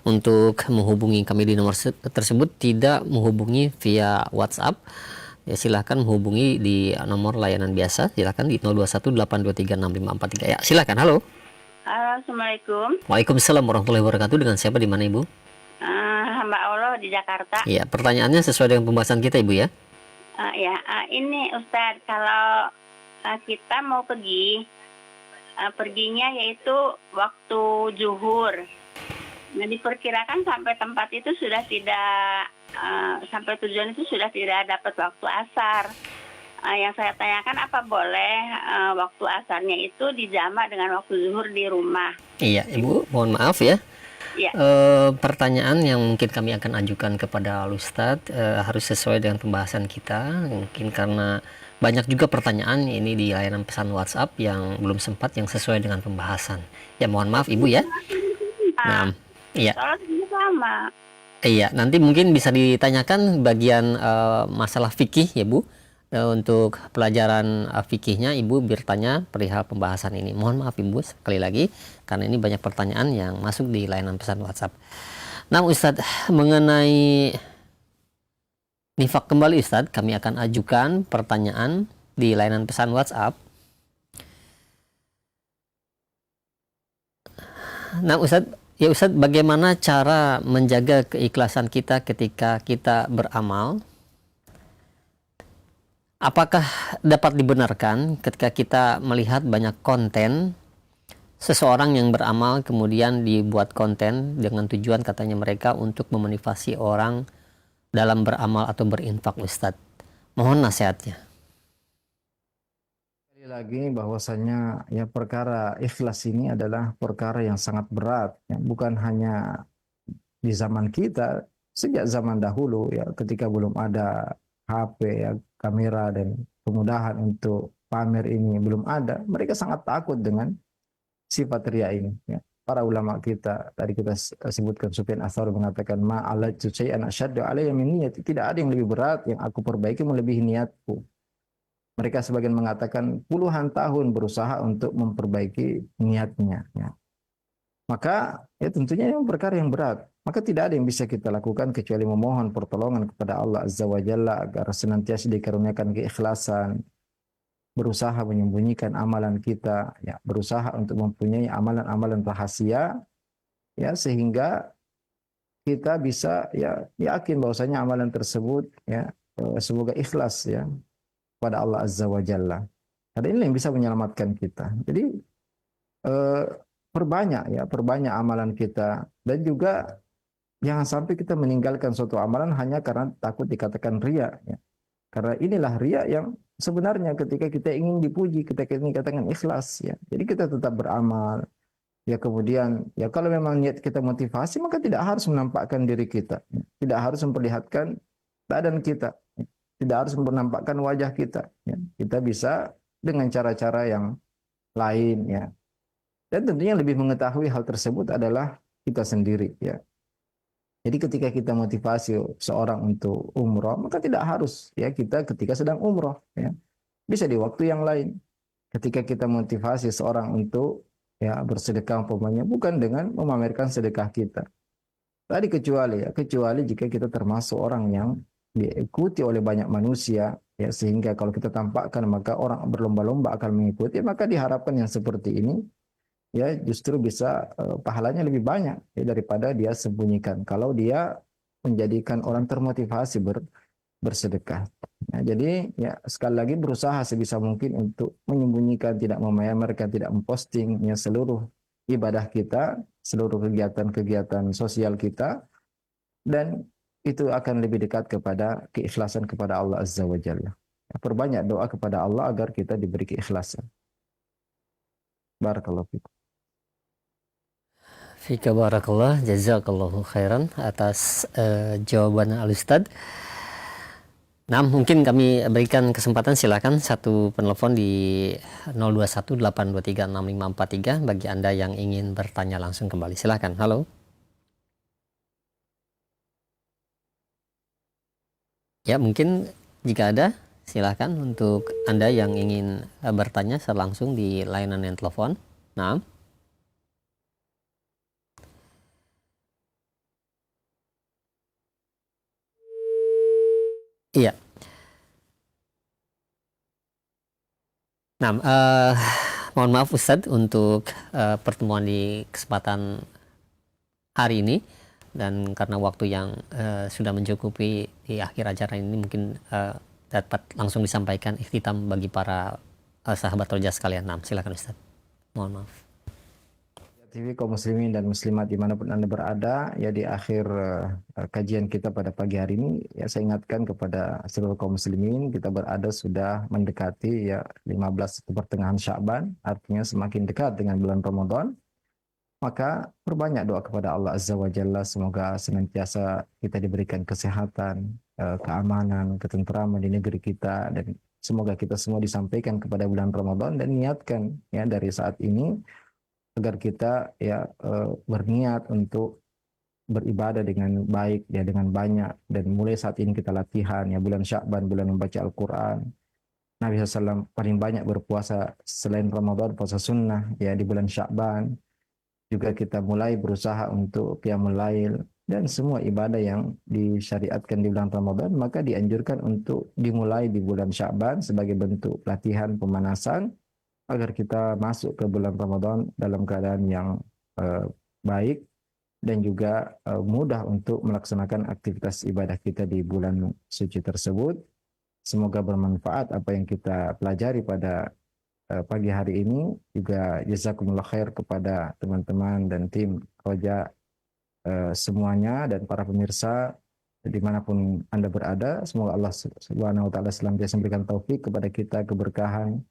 untuk menghubungi kami di nomor tersebut tidak menghubungi via WhatsApp. Ya, silahkan menghubungi di nomor layanan biasa. Silahkan di 0218236543. Ya, silahkan. Halo. Halo, Assalamualaikum. Waalaikumsalam warahmatullahi wabarakatuh. Dengan siapa, di mana Ibu? Hamba Allah di Jakarta. Iya, pertanyaannya sesuai dengan pembahasan kita, Ibu, ya. Ini Ustadz, kalau kita mau perginya yaitu waktu zuhur. Nah, diperkirakan sampai tempat itu sudah tidak, sampai tujuan itu sudah tidak dapat waktu asar. Yang saya tanyakan, apa boleh waktu asarnya itu dijamak dengan waktu zuhur di rumah? Iya, Ibu, mohon maaf ya. Ya. Pertanyaan yang mungkin kami akan ajukan kepada Ustadz harus sesuai dengan pembahasan kita. Mungkin karena banyak juga pertanyaan ini di layanan pesan WhatsApp yang belum sempat, yang sesuai dengan pembahasan. Ya, mohon maaf Ibu ya. Nah, iya. Sama. Iya, nanti mungkin bisa ditanyakan bagian masalah fikih ya Bu. Untuk pelajaran fikihnya Ibu bertanya perihal pembahasan ini. Mohon maaf Ibu sekali lagi karena ini banyak pertanyaan yang masuk di layanan pesan WhatsApp. Nah Ustadz, mengenai nifak kembali Ustadz, kami akan ajukan pertanyaan di layanan pesan WhatsApp. Nah Ustadz, bagaimana cara menjaga keikhlasan kita ketika kita beramal? Apakah dapat dibenarkan ketika kita melihat banyak konten seseorang yang beramal kemudian dibuat konten dengan tujuan katanya mereka untuk memotivasi orang dalam beramal atau berinfak Ustadz? Mohon nasihatnya. Sekali lagi bahwasanya ya perkara ikhlas ini adalah perkara yang sangat berat, ya. Bukan hanya di zaman kita, sejak zaman dahulu ya, ketika belum ada HP ya, kamera dan kemudahan untuk pamer ini belum ada, mereka sangat takut dengan sifat ria ini, ya. para ulama kita, tadi kita sebutkan Sufyan Ats-Tsauri mengatakan ma'alatu syai'an asyaddu alayya min niyati, tidak ada yang lebih berat yang aku perbaiki melebihi niatku. Mereka sebagian mengatakan puluhan tahun berusaha untuk memperbaiki niatnya. Ya. Maka ya tentunya ini perkara yang berat. Maka tidak ada yang bisa kita lakukan kecuali memohon pertolongan kepada Allah Azza wa Jalla agar senantiasa dikaruniakan keikhlasan, berusaha menyembunyikan amalan kita, ya, berusaha untuk mempunyai amalan-amalan rahasia, ya, sehingga kita bisa ya yakin bahwasanya amalan tersebut ya semoga ikhlas ya pada Allah Azza wa Jalla. Karena ini yang bisa menyelamatkan kita. Jadi perbanyak amalan kita, dan juga jangan sampai kita meninggalkan suatu amalan hanya karena takut dikatakan riya. Ya. Karena inilah riya yang sebenarnya ketika kita ingin dipuji, ketika ingin dikatakan ikhlas. Ya. Jadi kita tetap beramal. Ya kemudian, ya kalau memang niat kita motivasi, maka tidak harus menampakkan diri kita. Ya. Tidak harus memperlihatkan badan kita. Ya. Tidak harus menampakkan wajah kita. Ya. Kita bisa dengan cara-cara yang lain. Ya. Dan tentunya lebih mengetahui hal tersebut adalah kita sendiri. Ya. Jadi ketika kita motivasi seorang untuk umroh, maka tidak harus ya kita ketika sedang umroh. Ya. Bisa di waktu yang lain. Ketika kita motivasi seorang untuk ya bersedekah umpamanya, bukan dengan memamerkan sedekah kita. Tadi kecuali jika kita termasuk orang yang diikuti oleh banyak manusia, ya sehingga kalau kita tampakkan maka orang berlomba-lomba akan mengikuti, maka diharapkan yang seperti ini ya justru bisa pahalanya lebih banyak ya, daripada dia sembunyikan kalau dia menjadikan orang termotivasi bersedekah. Nah, jadi ya sekali lagi berusaha sebisa mungkin untuk menyembunyikan, tidak memamerkan, tidak memposting ya seluruh ibadah kita, seluruh kegiatan-kegiatan sosial kita, dan itu akan lebih dekat kepada keikhlasan kepada Allah Azza wa Jalla. Perbanyak doa kepada Allah agar kita diberi keikhlasan. Barakallahu fikum. Fika barakallah, jazakallahu khairan atas jawaban Al-Ustadz. Nah, mungkin kami berikan kesempatan, silakan satu penelpon di 0218236543 bagi Anda yang ingin bertanya langsung kembali. Silakan. Halo. Ya, mungkin jika ada, silakan untuk Anda yang ingin bertanya secara langsung di layanan yang telepon. Nah. Iya. Nah, mohon maaf Ustadz untuk pertemuan di kesempatan hari ini, dan karena waktu yang sudah mencukupi di akhir acara ini, mungkin dapat langsung disampaikan ikhtitam bagi para sahabat roja sekalian. Nah, silakan Ustadz. Mohon maaf. TV kaum muslimin dan muslimat dimanapun Anda berada, ya di akhir kajian kita pada pagi hari ini, ya saya ingatkan kepada seluruh kaum muslimin, kita berada sudah mendekati ya 15 pertengahan Sya'ban, artinya semakin dekat dengan bulan Ramadan. Maka perbanyak doa kepada Allah Azza wa Jalla, semoga senantiasa kita diberikan kesehatan, keamanan, ketenteraman di negeri kita, dan semoga kita semua disampaikan kepada bulan Ramadan, dan niatkan ya dari saat ini agar kita ya berniat untuk beribadah dengan baik ya, dengan banyak, dan mulai saat ini kita latihan ya, bulan Sya'ban, bulan membaca Al-Qur'an. Nabi SAW paling banyak berpuasa selain Ramadan, puasa sunnah ya di bulan Sya'ban. Juga kita mulai berusaha untuk qiyamul lail, dan semua ibadah yang disyariatkan di bulan Ramadan maka dianjurkan untuk dimulai di bulan Sya'ban sebagai bentuk latihan pemanasan agar kita masuk ke bulan Ramadan dalam keadaan yang baik, dan juga mudah untuk melaksanakan aktivitas ibadah kita di bulan suci tersebut. Semoga bermanfaat apa yang kita pelajari pada pagi hari ini. Juga jazakumullah khair kepada teman-teman dan tim Roja semuanya, dan para pemirsa dimanapun Anda berada. Semoga Allah Subhanahu wa Ta'ala senantiasa memberikan taufik kepada kita, keberkahan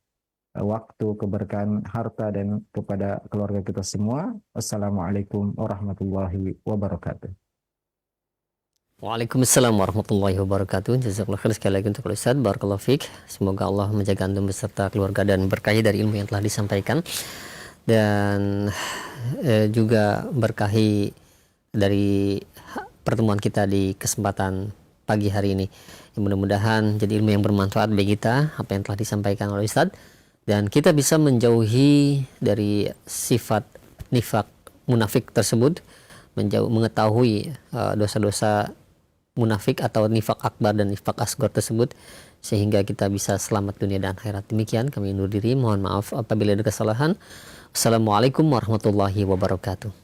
waktu, keberkahan harta, dan kepada keluarga kita semua. Wassalamualaikum warahmatullahi wabarakatuh. Waalaikumsalam warahmatullahi wabarakatuh. Jazakallahu khair sekali lagi untuk Ustaz. Barakallahu fiik. Semoga Allah menjaga antum beserta keluarga dan berkahi dari ilmu yang telah disampaikan. Dan juga berkahi dari pertemuan kita di kesempatan pagi hari ini. Mudah-mudahan jadi ilmu yang bermanfaat bagi kita apa yang telah disampaikan oleh Ustaz, dan kita bisa menjauhi dari sifat nifak munafik tersebut, mengetahui dosa-dosa munafik atau nifak akbar dan nifak asghar tersebut, sehingga kita bisa selamat dunia dan akhirat. Demikian kami undur diri, mohon maaf apabila ada kesalahan. Assalamualaikum warahmatullahi wabarakatuh.